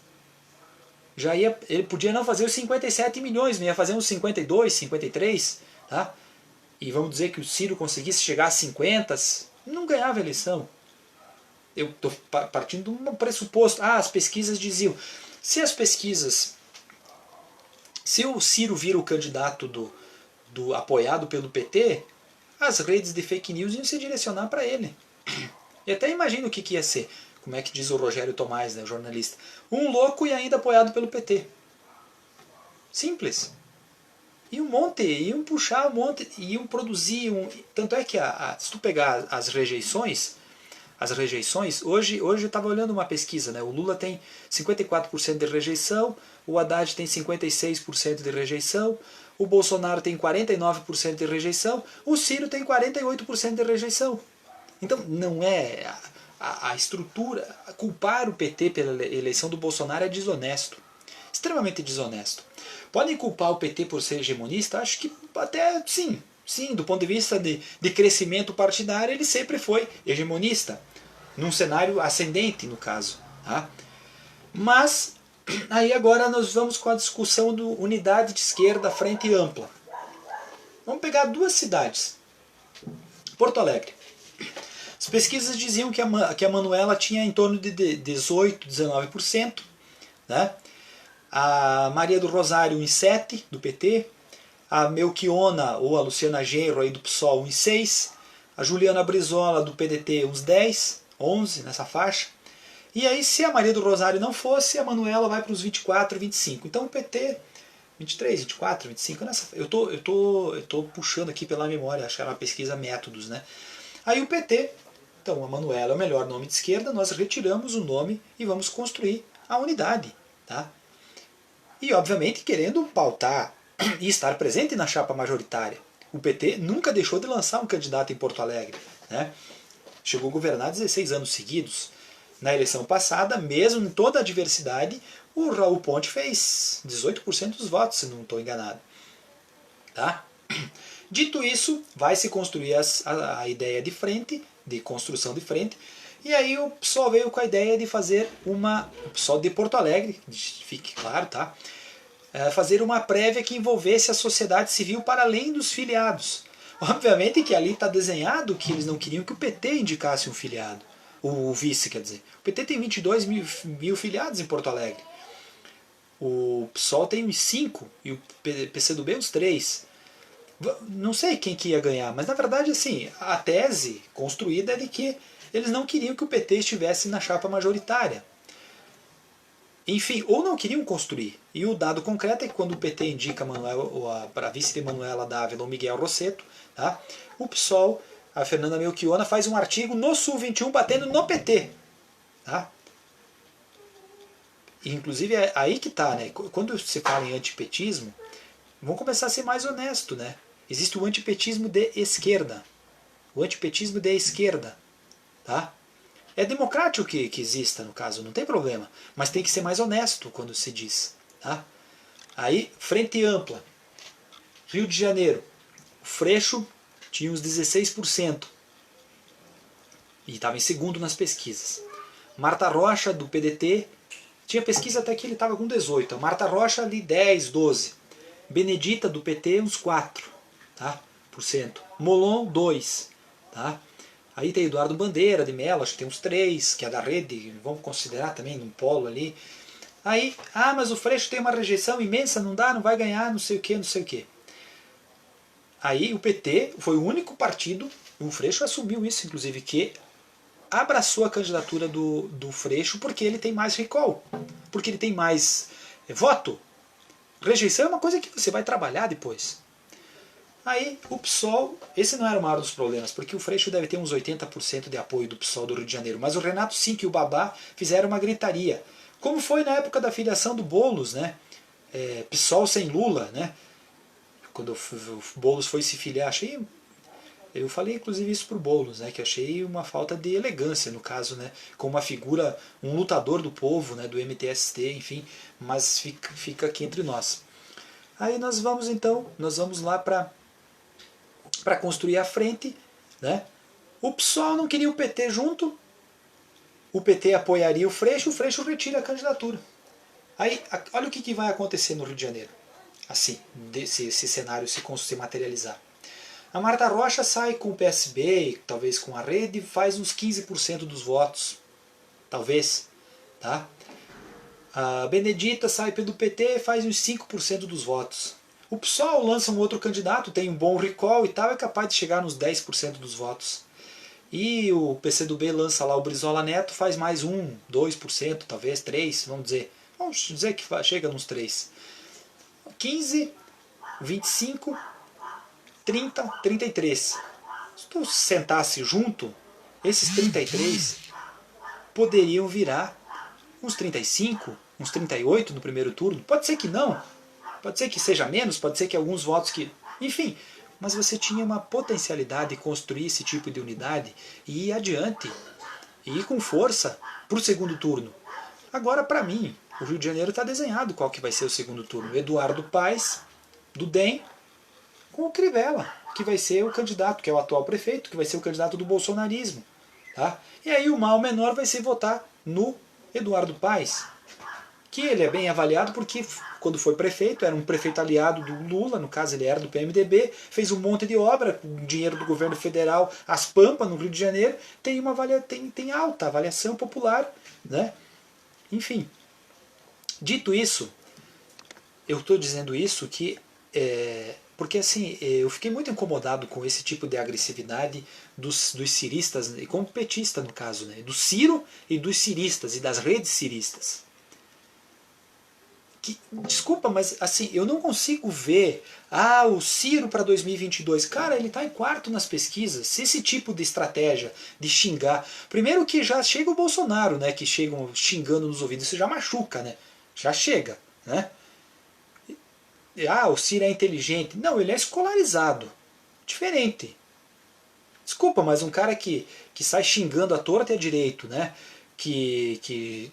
Speaker 1: Ele podia não fazer os 57 milhões, não ia fazer uns 52, 53, tá? E vamos dizer que o Ciro conseguisse chegar a 50, não ganhava a eleição. Eu estou partindo de um pressuposto. As pesquisas diziam. Se o Ciro vira o candidato apoiado pelo PT, as redes de fake news iam se direcionar para ele. E até imagino o que ia ser. Como é que diz o Rogério Tomás, né, o jornalista? Um louco e ainda apoiado pelo PT. Simples. Iam puxar um monte, iam produzir. Tanto é que se tu pegar as rejeições, hoje eu estava olhando uma pesquisa, né? O Lula tem 54% de rejeição, o Haddad tem 56% de rejeição, o Bolsonaro tem 49% de rejeição, o Ciro tem 48% de rejeição. Então não é a estrutura, culpar o PT pela eleição do Bolsonaro é desonesto. extremamente desonesto. Podem culpar o PT por ser hegemonista? Acho que até sim. Sim, do ponto de vista de crescimento partidário, ele sempre foi hegemonista, num cenário ascendente, no caso. Tá? Mas, aí agora nós vamos com a discussão do unidade de esquerda, frente ampla. Vamos pegar duas cidades. Porto Alegre. As pesquisas diziam que a Manuela tinha em torno de 18%, 19%. Né? A Maria do Rosário em 7%, do PT. A Melchiona, ou a Luciana Genro, aí do PSOL, uns 6%. A Juliana Brizola, do PDT, uns 10%, 11%, nessa faixa. E aí, se a Maria do Rosário não fosse, a Manuela vai para os 24%, 25%. Então o PT, 23%, 24%, 25%. Nessa, eu tô puxando aqui pela memória, acho que era uma pesquisa métodos. Né? Aí o PT, então a Manuela é o melhor nome de esquerda, nós retiramos o nome e vamos construir a unidade. Tá? E obviamente querendo pautar e estar presente na chapa majoritária. O PT nunca deixou de lançar um candidato em Porto Alegre. Né? Chegou a governar 16 anos seguidos. Na eleição passada, mesmo em toda a diversidade, o Raul Ponte fez 18% dos votos, se não estou enganado. Tá? Dito isso, vai se construir a ideia de frente, de construção de frente, e aí o PSOL veio com a ideia de fazer uma... O PSOL de Porto Alegre, fique claro, tá? Fazer uma prévia que envolvesse a sociedade civil para além dos filiados. Obviamente que ali está desenhado que eles não queriam que o PT indicasse um filiado. O vice, quer dizer. O PT tem 22 mil filiados em Porto Alegre. O PSOL tem uns 5 e o PCdoB uns 3. Não sei quem que ia ganhar, mas na verdade assim, a tese construída é de que eles não queriam que o PT estivesse na chapa majoritária. Enfim, ou não queriam construir. E o dado concreto é que quando o PT indica para a vice de Manuela Dávila ou Miguel Rosseto, tá? O PSOL, a Fernanda Melchiona, faz um artigo no Sul 21 batendo no PT. Tá? E, inclusive é aí que está, né? Quando se fala em antipetismo, vamos começar a ser mais honesto, né? Existe o antipetismo de esquerda. O antipetismo de esquerda. Tá? É democrático que exista, no caso, não tem problema. Mas tem que ser mais honesto quando se diz. Tá? Aí, frente ampla. Rio de Janeiro. O Freixo tinha uns 16%. E estava em segundo nas pesquisas. Marta Rocha, do PDT, tinha pesquisa até que ele estava com 18%. A Marta Rocha ali 10%, 12%. Benedita, do PT, uns 4%. Tá? Por cento. Molon, 2%. Tá? Aí tem Eduardo Bandeira, de Mello, acho que tem uns 3%, que é da rede, vamos considerar também, num polo ali. Aí, mas o Freixo tem uma rejeição imensa, não dá, não vai ganhar, não sei o que, não sei o que. Aí o PT foi o único partido, o Freixo assumiu isso, inclusive, que abraçou a candidatura do Freixo porque ele tem mais recall, porque ele tem mais voto. Rejeição é uma coisa que você vai trabalhar depois. Aí o PSOL, esse não era o maior dos problemas, porque o Freixo deve ter uns 80% de apoio do PSOL do Rio de Janeiro, mas o Renato Cinque e o Babá fizeram uma gritaria. Como foi na época da filiação do Boulos, né? PSOL sem Lula, né? Quando o Boulos foi se filiar, eu falei inclusive isso pro Boulos, né? Que achei uma falta de elegância no caso, né? Como uma figura, um lutador do povo, né? Do MTST, enfim, mas fica aqui entre nós. Aí nós vamos lá para construir a frente, né? O PSOL não queria o PT junto, o PT apoiaria o Freixo retira a candidatura. Aí, olha o que vai acontecer no Rio de Janeiro, assim, esse cenário se materializar. A Marta Rocha sai com o PSB, talvez com a rede, faz uns 15% dos votos, talvez, tá? A Benedita sai pelo PT, faz uns 5% dos votos. O PSOL lança um outro candidato, tem um bom recall e tal, é capaz de chegar nos 10% dos votos. E o PCdoB lança lá o Brizola Neto, faz mais 1%, 2%, talvez 3%, vamos dizer que chega nos 3%. 15%, 25%, 30%, 33%. Se tu sentasse junto, esses 33% poderiam virar uns 35%, uns 38% no primeiro turno. Pode ser que não. Pode ser que seja menos, pode ser que alguns votos que... Enfim, mas você tinha uma potencialidade de construir esse tipo de unidade e ir adiante, e ir com força para o segundo turno. Agora, para mim, o Rio de Janeiro está desenhado qual que vai ser o segundo turno. Eduardo Paes, do DEM, com o Crivella, que vai ser o candidato, que é o atual prefeito, que vai ser o candidato do bolsonarismo. Tá? E aí o mal menor vai ser votar no Eduardo Paes, que ele é bem avaliado porque quando foi prefeito, era um prefeito aliado do Lula, no caso ele era do PMDB, fez um monte de obra com dinheiro do governo federal, as Pampas, no Rio de Janeiro, tem alta avaliação popular. Né? Enfim, dito isso, eu estou dizendo isso porque assim, eu fiquei muito incomodado com esse tipo de agressividade dos ciristas, e como petista no caso, né? Do Ciro e dos ciristas e das redes ciristas. Desculpa, mas assim, eu não consigo ver o Ciro para 2022. Cara, ele está em quarto nas pesquisas. Se esse tipo de estratégia de xingar... Primeiro que já chega o Bolsonaro, né? Que chegam xingando nos ouvidos. Isso já machuca, né? Já chega, né? O Ciro é inteligente. Não, ele é escolarizado. Diferente. Desculpa, mas um cara que sai xingando à torta e à direito, né? Que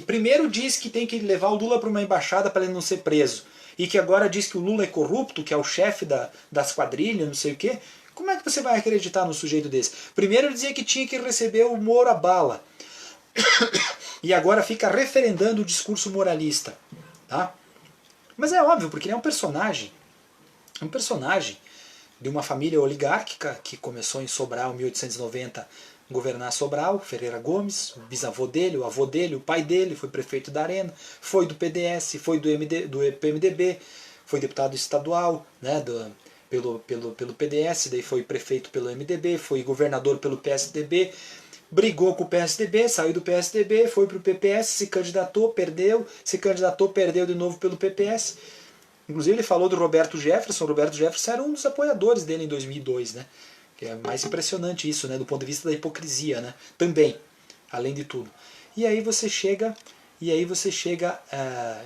Speaker 1: primeiro diz que tem que levar o Lula para uma embaixada para ele não ser preso, e que agora diz que o Lula é corrupto, que é o chefe das quadrilhas, não sei o quê. Como é que você vai acreditar num sujeito desse? Primeiro ele dizia que tinha que receber o Moro a bala, e agora fica referendando o discurso moralista. Tá? Mas é óbvio, porque ele é um personagem de uma família oligárquica que começou em Sobral em 1890, governar Sobral, Ferreira Gomes, o bisavô dele, o avô dele, o pai dele, foi prefeito da Arena, foi do PDS, foi do PMDB, foi deputado estadual, né, pelo PDS, daí foi prefeito pelo MDB, foi governador pelo PSDB, brigou com o PSDB, saiu do PSDB, foi para o PPS, se candidatou, perdeu de novo pelo PPS. Inclusive ele falou do Roberto Jefferson. O Roberto Jefferson era um dos apoiadores dele em 2002, né? Que é mais impressionante isso, né? Do ponto de vista da hipocrisia, né? Também, além de tudo. E aí você chega,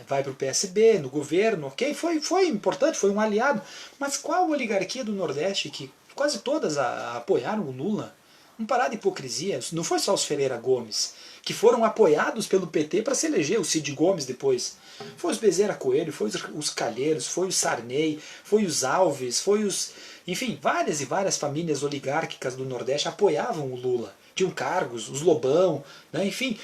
Speaker 1: vai para o PSB, no governo, ok? Foi importante, foi um aliado. Mas qual oligarquia do Nordeste que quase todas apoiaram o Lula? Vamos parar de hipocrisia. Não foi só os Ferreira Gomes, que foram apoiados pelo PT para se eleger, o Cid Gomes depois. Foi os Bezerra Coelho, foi os Calheiros, foi o Sarney, foi os Alves, foi os... Enfim, várias e várias famílias oligárquicas do Nordeste apoiavam o Lula. Tinham cargos, os Lobão, né? Enfim.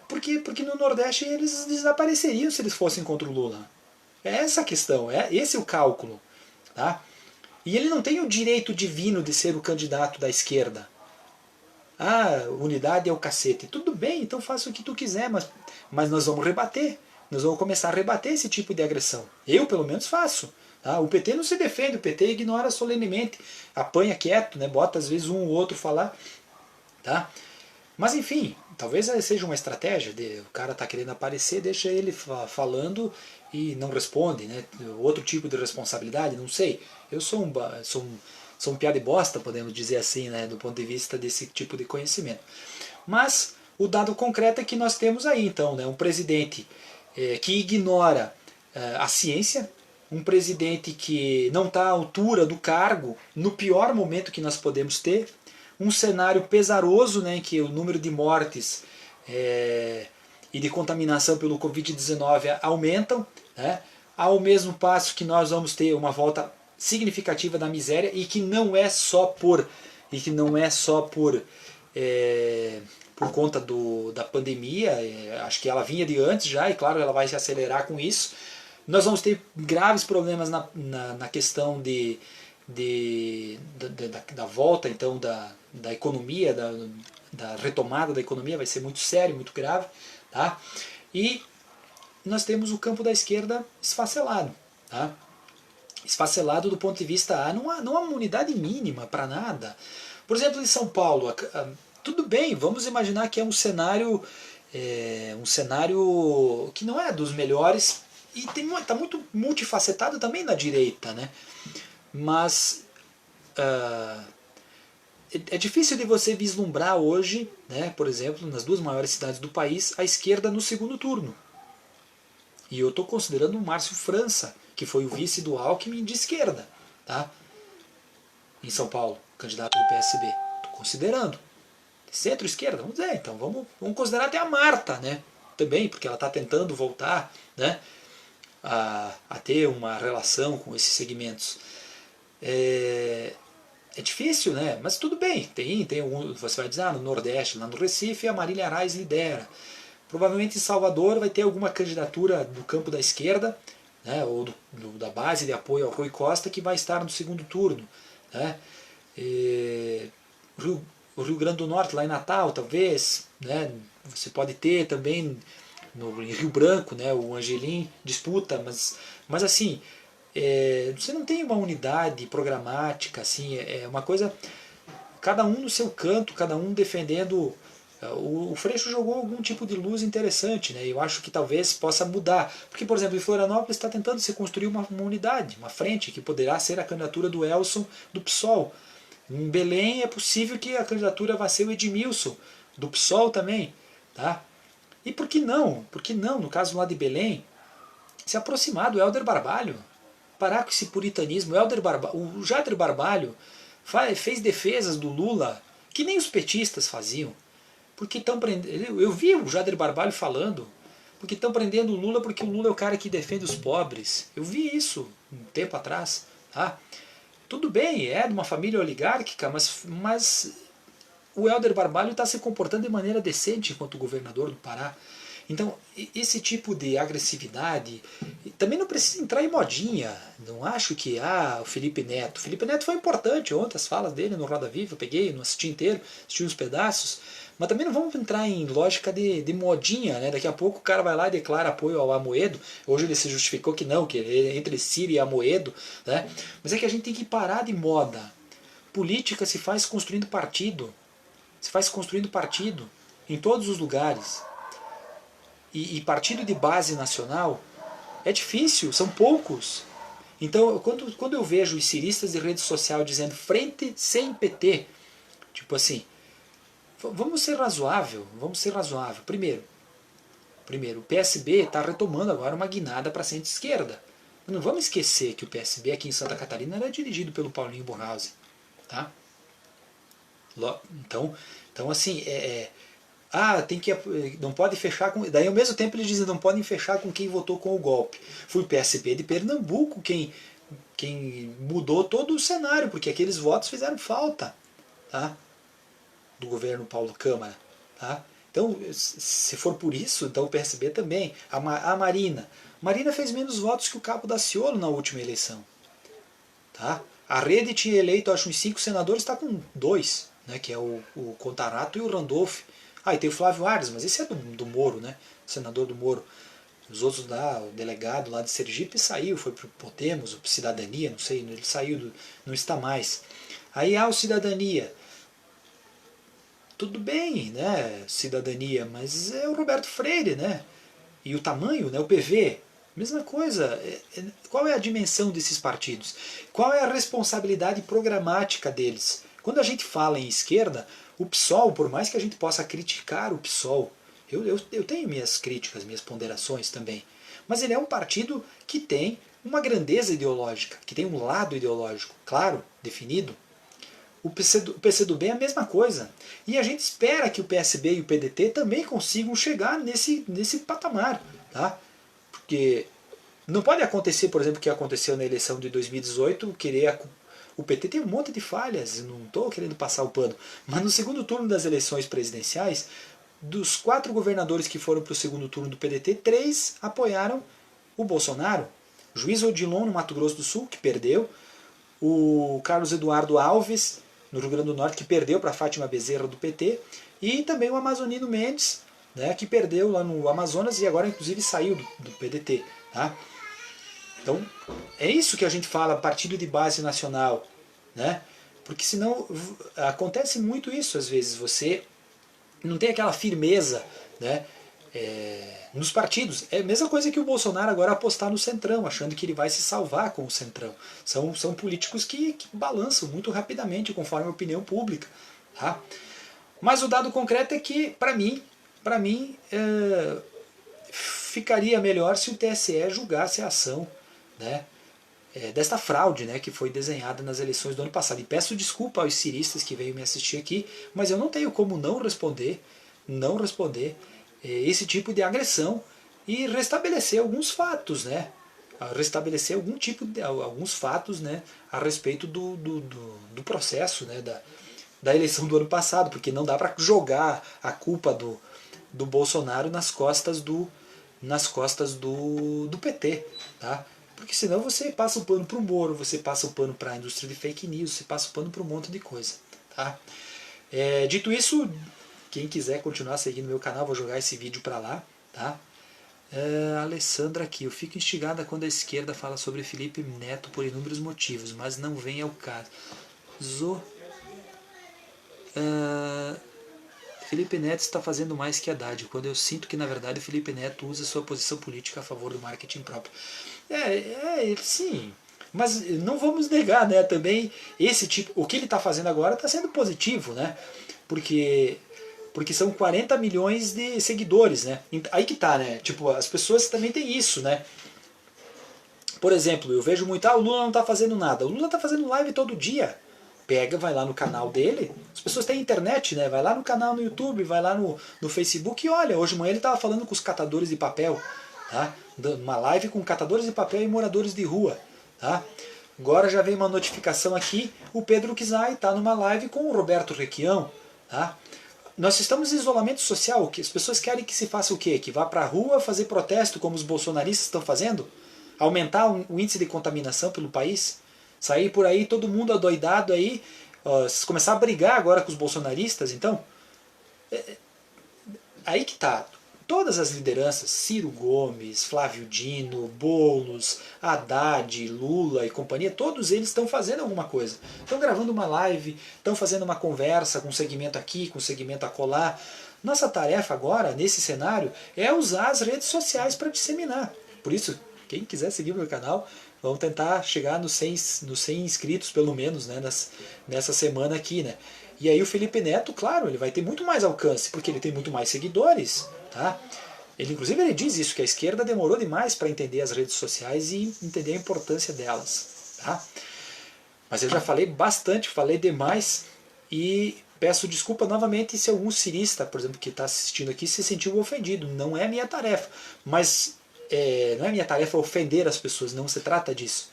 Speaker 1: Porque no Nordeste eles desapareceriam se eles fossem contra o Lula. É essa a questão, esse é o cálculo. Tá? E ele não tem o direito divino de ser o candidato da esquerda. Unidade é o cacete. Tudo bem, então faça o que tu quiser, mas nós vamos rebater. Nós vamos começar a rebater esse tipo de agressão. Eu, pelo menos, faço. Tá? O PT não se defende, o PT ignora solenemente, apanha quieto, né? Bota às vezes um ou outro falar. Tá? Mas enfim, talvez seja uma estratégia, o cara está querendo aparecer, deixa ele falando e não responde. Né? Outro tipo de responsabilidade, não sei. Eu sou um piada e bosta, podemos dizer assim, né? Do ponto de vista desse tipo de conhecimento. Mas o dado concreto é que nós temos aí, então, né? Um presidente que ignora a ciência, um presidente que não está à altura do cargo no pior momento que nós podemos ter, um cenário pesaroso, né, em que o número de mortes e de contaminação pelo Covid-19 aumentam, né, ao mesmo passo que nós vamos ter uma volta significativa da miséria e que não é só por conta da pandemia, acho que ela vinha de antes já, e claro, ela vai se acelerar com isso. Nós vamos ter graves problemas na questão da volta, então, da economia, da retomada da economia, vai ser muito sério, muito grave. Tá? E nós temos o campo da esquerda esfacelado. Tá? Esfacelado do ponto de vista, não há uma unidade mínima para nada. Por exemplo, em São Paulo, tudo bem, vamos imaginar que é um cenário que não é dos melhores e está muito multifacetado também na direita, né? Mas é difícil de você vislumbrar hoje, né, por exemplo, nas duas maiores cidades do país, a esquerda no segundo turno. E eu estou considerando o Márcio França, que foi o vice do Alckmin de esquerda, tá? Em São Paulo, candidato do PSB. Estou considerando. Centro-esquerda, vamos dizer, então vamos considerar até a Marta, né? também, porque ela está tentando voltar, né, a ter uma relação com esses segmentos. É difícil, né? Mas tudo bem. Você vai dizer, no Nordeste, lá no Recife, a Marília Reis lidera. Provavelmente em Salvador vai ter alguma candidatura do campo da esquerda, né, ou da base de apoio ao Rui Costa, que vai estar no segundo turno. Né? O Rio Grande do Norte, lá em Natal, talvez, né, você pode ter também em Rio Branco, né, o Angelim disputa, mas assim, você não tem uma unidade programática, assim, é uma coisa, cada um no seu canto, cada um defendendo. O Freixo jogou algum tipo de luz interessante, né? Eu acho que talvez possa mudar. Porque, por exemplo, em Florianópolis está tentando se construir uma unidade, uma frente, que poderá ser a candidatura do Elson do PSOL. Em Belém é possível que a candidatura vá ser o Edmilson, do PSOL também. Tá? E por que não? Por que não, no caso lá de Belém, se aproximar do Helder Barbalho? Parar com esse puritanismo. O Jader Barbalho fez defesas do Lula que nem os petistas faziam. Porque estão prendendo. Eu vi o Jader Barbalho falando. Porque estão prendendo o Lula porque o Lula é o cara que defende os pobres. Eu vi isso um tempo atrás. Tá? Tudo bem, é de uma família oligárquica, mas o Helder Barbalho está se comportando de maneira decente enquanto governador do Pará. Então, esse tipo de agressividade também não precisa entrar em modinha. Não acho que o Felipe Neto. O Felipe Neto foi importante ontem, as falas dele no Roda Viva, eu peguei, não assisti inteiro, assisti uns pedaços. Mas também não vamos entrar em lógica de modinha, né? Daqui a pouco o cara vai lá e declara apoio ao Amoedo. Hoje ele se justificou que não, que ele é entre Ciro e Amoedo, né? Mas é que a gente tem que parar de moda. Política se faz construindo partido. Se faz construindo partido em todos os lugares. E partido de base nacional é difícil, são poucos. Então, quando eu vejo os ciristas de rede social dizendo frente sem PT, tipo assim, vamos ser razoável, vamos ser razoável. Primeiro, o PSB está retomando agora uma guinada para a centro-esquerda. Não vamos esquecer que o PSB aqui em Santa Catarina era dirigido pelo Paulinho Bornhausen. Tá? Então assim, não pode fechar com. Daí ao mesmo tempo eles dizem não podem fechar com quem votou com o golpe. Foi o PSB de Pernambuco quem mudou todo o cenário, porque aqueles votos fizeram falta, tá? Do governo Paulo Câmara. Tá? Então, se for por isso, então o PSB também. A Marina. Marina fez menos votos que o Cabo Daciolo na última eleição. Tá? A Rede tinha eleito, acho, uns 5 senadores, está com 2, né, que é o Contarato e o Randolph. E tem o Flávio Arnes, mas esse é do Moro, né? Senador do Moro. Os outros lá, o delegado lá de Sergipe saiu, foi para o Podemos, ou para Cidadania, não sei, ele saiu, não está mais. Aí há o Cidadania. Tudo bem, né, Cidadania, mas é o Roberto Freire, né? E o tamanho, né, o PV, mesma coisa. Qual é a dimensão desses partidos? Qual é a responsabilidade programática deles? Quando a gente fala em esquerda, o PSOL, por mais que a gente possa criticar o PSOL, eu tenho minhas críticas, minhas ponderações também, mas ele é um partido que tem uma grandeza ideológica, que tem um lado ideológico claro, definido. O PCdoB é a mesma coisa. E a gente espera que o PSB e o PDT também consigam chegar nesse patamar. Tá? Porque não pode acontecer, por exemplo, o que aconteceu na eleição de 2018, o PT tem um monte de falhas, não estou querendo passar o pano, mas no segundo turno das eleições presidenciais, dos 4 governadores que foram para o segundo turno do PDT, 3 apoiaram o Bolsonaro. O juiz Odilon, no Mato Grosso do Sul, que perdeu, o Carlos Eduardo Alves, no Rio Grande do Norte, que perdeu para a Fátima Bezerra do PT, e também o Amazonino Mendes, né, que perdeu lá no Amazonas e agora inclusive saiu do PDT. Tá? Então, é isso que a gente fala, partido de base nacional. Né? Porque senão acontece muito isso, às vezes, você não tem aquela firmeza, né, nos partidos. É a mesma coisa que o Bolsonaro agora apostar no Centrão, achando que ele vai se salvar com o Centrão. São políticos que balançam muito rapidamente conforme a opinião pública. Tá? Mas o dado concreto é que, para mim, ficaria melhor se o TSE julgasse a ação, né, desta fraude, né, que foi desenhada nas eleições do ano passado. E peço desculpa aos ciristas que veio me assistir aqui, mas eu não tenho como não responder esse tipo de agressão e restabelecer alguns fatos, né? Restabelecer alguns fatos, né, a respeito do processo, né, da eleição do ano passado, porque não dá para jogar a culpa do Bolsonaro nas costas do PT, tá? Porque senão você passa o pano para o Moro, você passa o pano para a indústria de fake news, você passa o pano para um monte de coisa, tá? Dito isso, quem quiser continuar seguindo meu canal, vou jogar esse vídeo para lá, tá? Alessandra aqui, eu fico instigada quando a esquerda fala sobre Felipe Neto por inúmeros motivos, mas não vem ao caso. Felipe Neto está fazendo mais que Haddad, quando eu sinto que na verdade o Felipe Neto usa sua posição política a favor do marketing próprio. Sim, mas não vamos negar, né, também esse tipo, o que ele está fazendo agora está sendo positivo, né, porque são 40 milhões de seguidores, né, aí que tá, né, tipo, as pessoas também têm isso, né. Por exemplo, eu vejo muito, o Lula não está fazendo nada, o Lula está fazendo live todo dia, pega, vai lá no canal dele, as pessoas têm internet, né? Vai lá no canal no YouTube, vai lá no Facebook e olha, hoje de manhã ele estava falando com os catadores de papel, tá? Uma live com catadores de papel e moradores de rua, tá? Agora já veio uma notificação aqui, o Pedro Kizai está numa live com o Roberto Requião, tá? Nós estamos em isolamento social, que as pessoas querem que se faça o quê? Que vá para a rua fazer protesto como os bolsonaristas estão fazendo? Aumentar o índice de contaminação pelo país? Sair por aí todo mundo adoidado aí, começar a brigar agora com os bolsonaristas, então, aí que tá. Todas as lideranças, Ciro Gomes, Flávio Dino, Boulos, Haddad, Lula e companhia, todos eles estão fazendo alguma coisa. Estão gravando uma live, estão fazendo uma conversa com segmento aqui, com segmento acolá. Nossa tarefa agora, nesse cenário, é usar as redes sociais para disseminar. Por isso, quem quiser seguir o meu canal, vamos tentar chegar nos 100 inscritos, pelo menos, né, nessa semana aqui, né? E aí o Felipe Neto, claro, ele vai ter muito mais alcance, porque ele tem muito mais seguidores, tá? Inclusive ele diz isso, que a esquerda demorou demais para entender as redes sociais e entender a importância delas, tá? Mas eu já falei bastante, falei demais e peço desculpa novamente se algum cirista, por exemplo, que está assistindo aqui, se sentiu ofendido. Não é minha tarefa, mas não é minha tarefa ofender as pessoas, não se trata disso.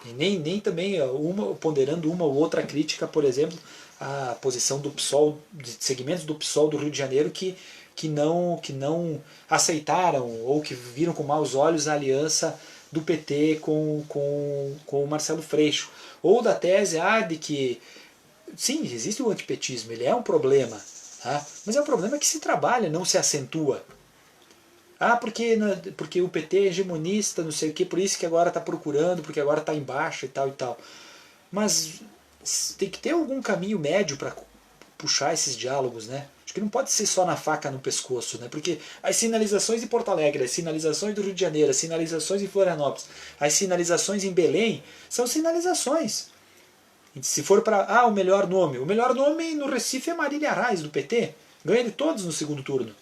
Speaker 1: E nem também ponderando uma ou outra crítica, por exemplo, à posição do PSOL, de segmentos do PSOL do Rio de Janeiro que não aceitaram ou que viram com maus olhos a aliança do PT com o Marcelo Freixo. Ou da tese de que, sim, existe o antipetismo, ele é um problema, tá? Mas é um problema que se trabalha, não se acentua. Porque o PT é hegemonista, não sei o que, por isso que agora está procurando, porque agora está embaixo e tal e tal. Mas tem que ter algum caminho médio para puxar esses diálogos, né? Acho que não pode ser só na faca no pescoço, né? Porque as sinalizações de Porto Alegre, as sinalizações do Rio de Janeiro, as sinalizações em Florianópolis, as sinalizações em Belém, são sinalizações. Se for para o melhor nome no Recife é Marília Reis, do PT, ganha de todos no segundo turno.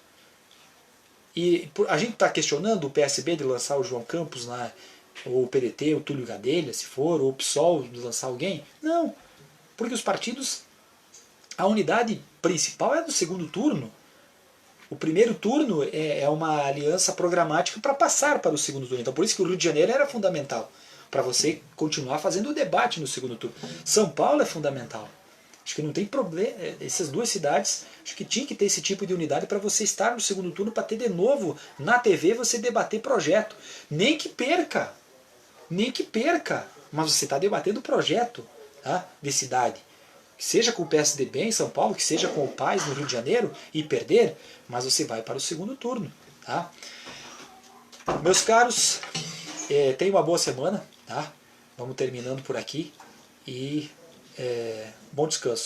Speaker 1: E a gente está questionando o PSB de lançar o João Campos lá, ou o PDT, o Túlio Gadelha, se for, ou o PSOL de lançar alguém. Não, porque os partidos, a unidade principal é do segundo turno. O primeiro turno é uma aliança programática para passar para o segundo turno. Então por isso que o Rio de Janeiro era fundamental, para você continuar fazendo o debate no segundo turno. São Paulo é fundamental. Acho que não tem problema, essas duas cidades, acho que tinha que ter esse tipo de unidade para você estar no segundo turno, para ter de novo na TV você debater projeto. Nem que perca, mas você está debatendo projeto, tá, de cidade. Que seja com o PSDB em São Paulo, que seja com o PAS no Rio de Janeiro e perder, mas você vai para o segundo turno. Tá? Meus caros, tenham uma boa semana, tá? Vamos terminando por aqui e bom descanso.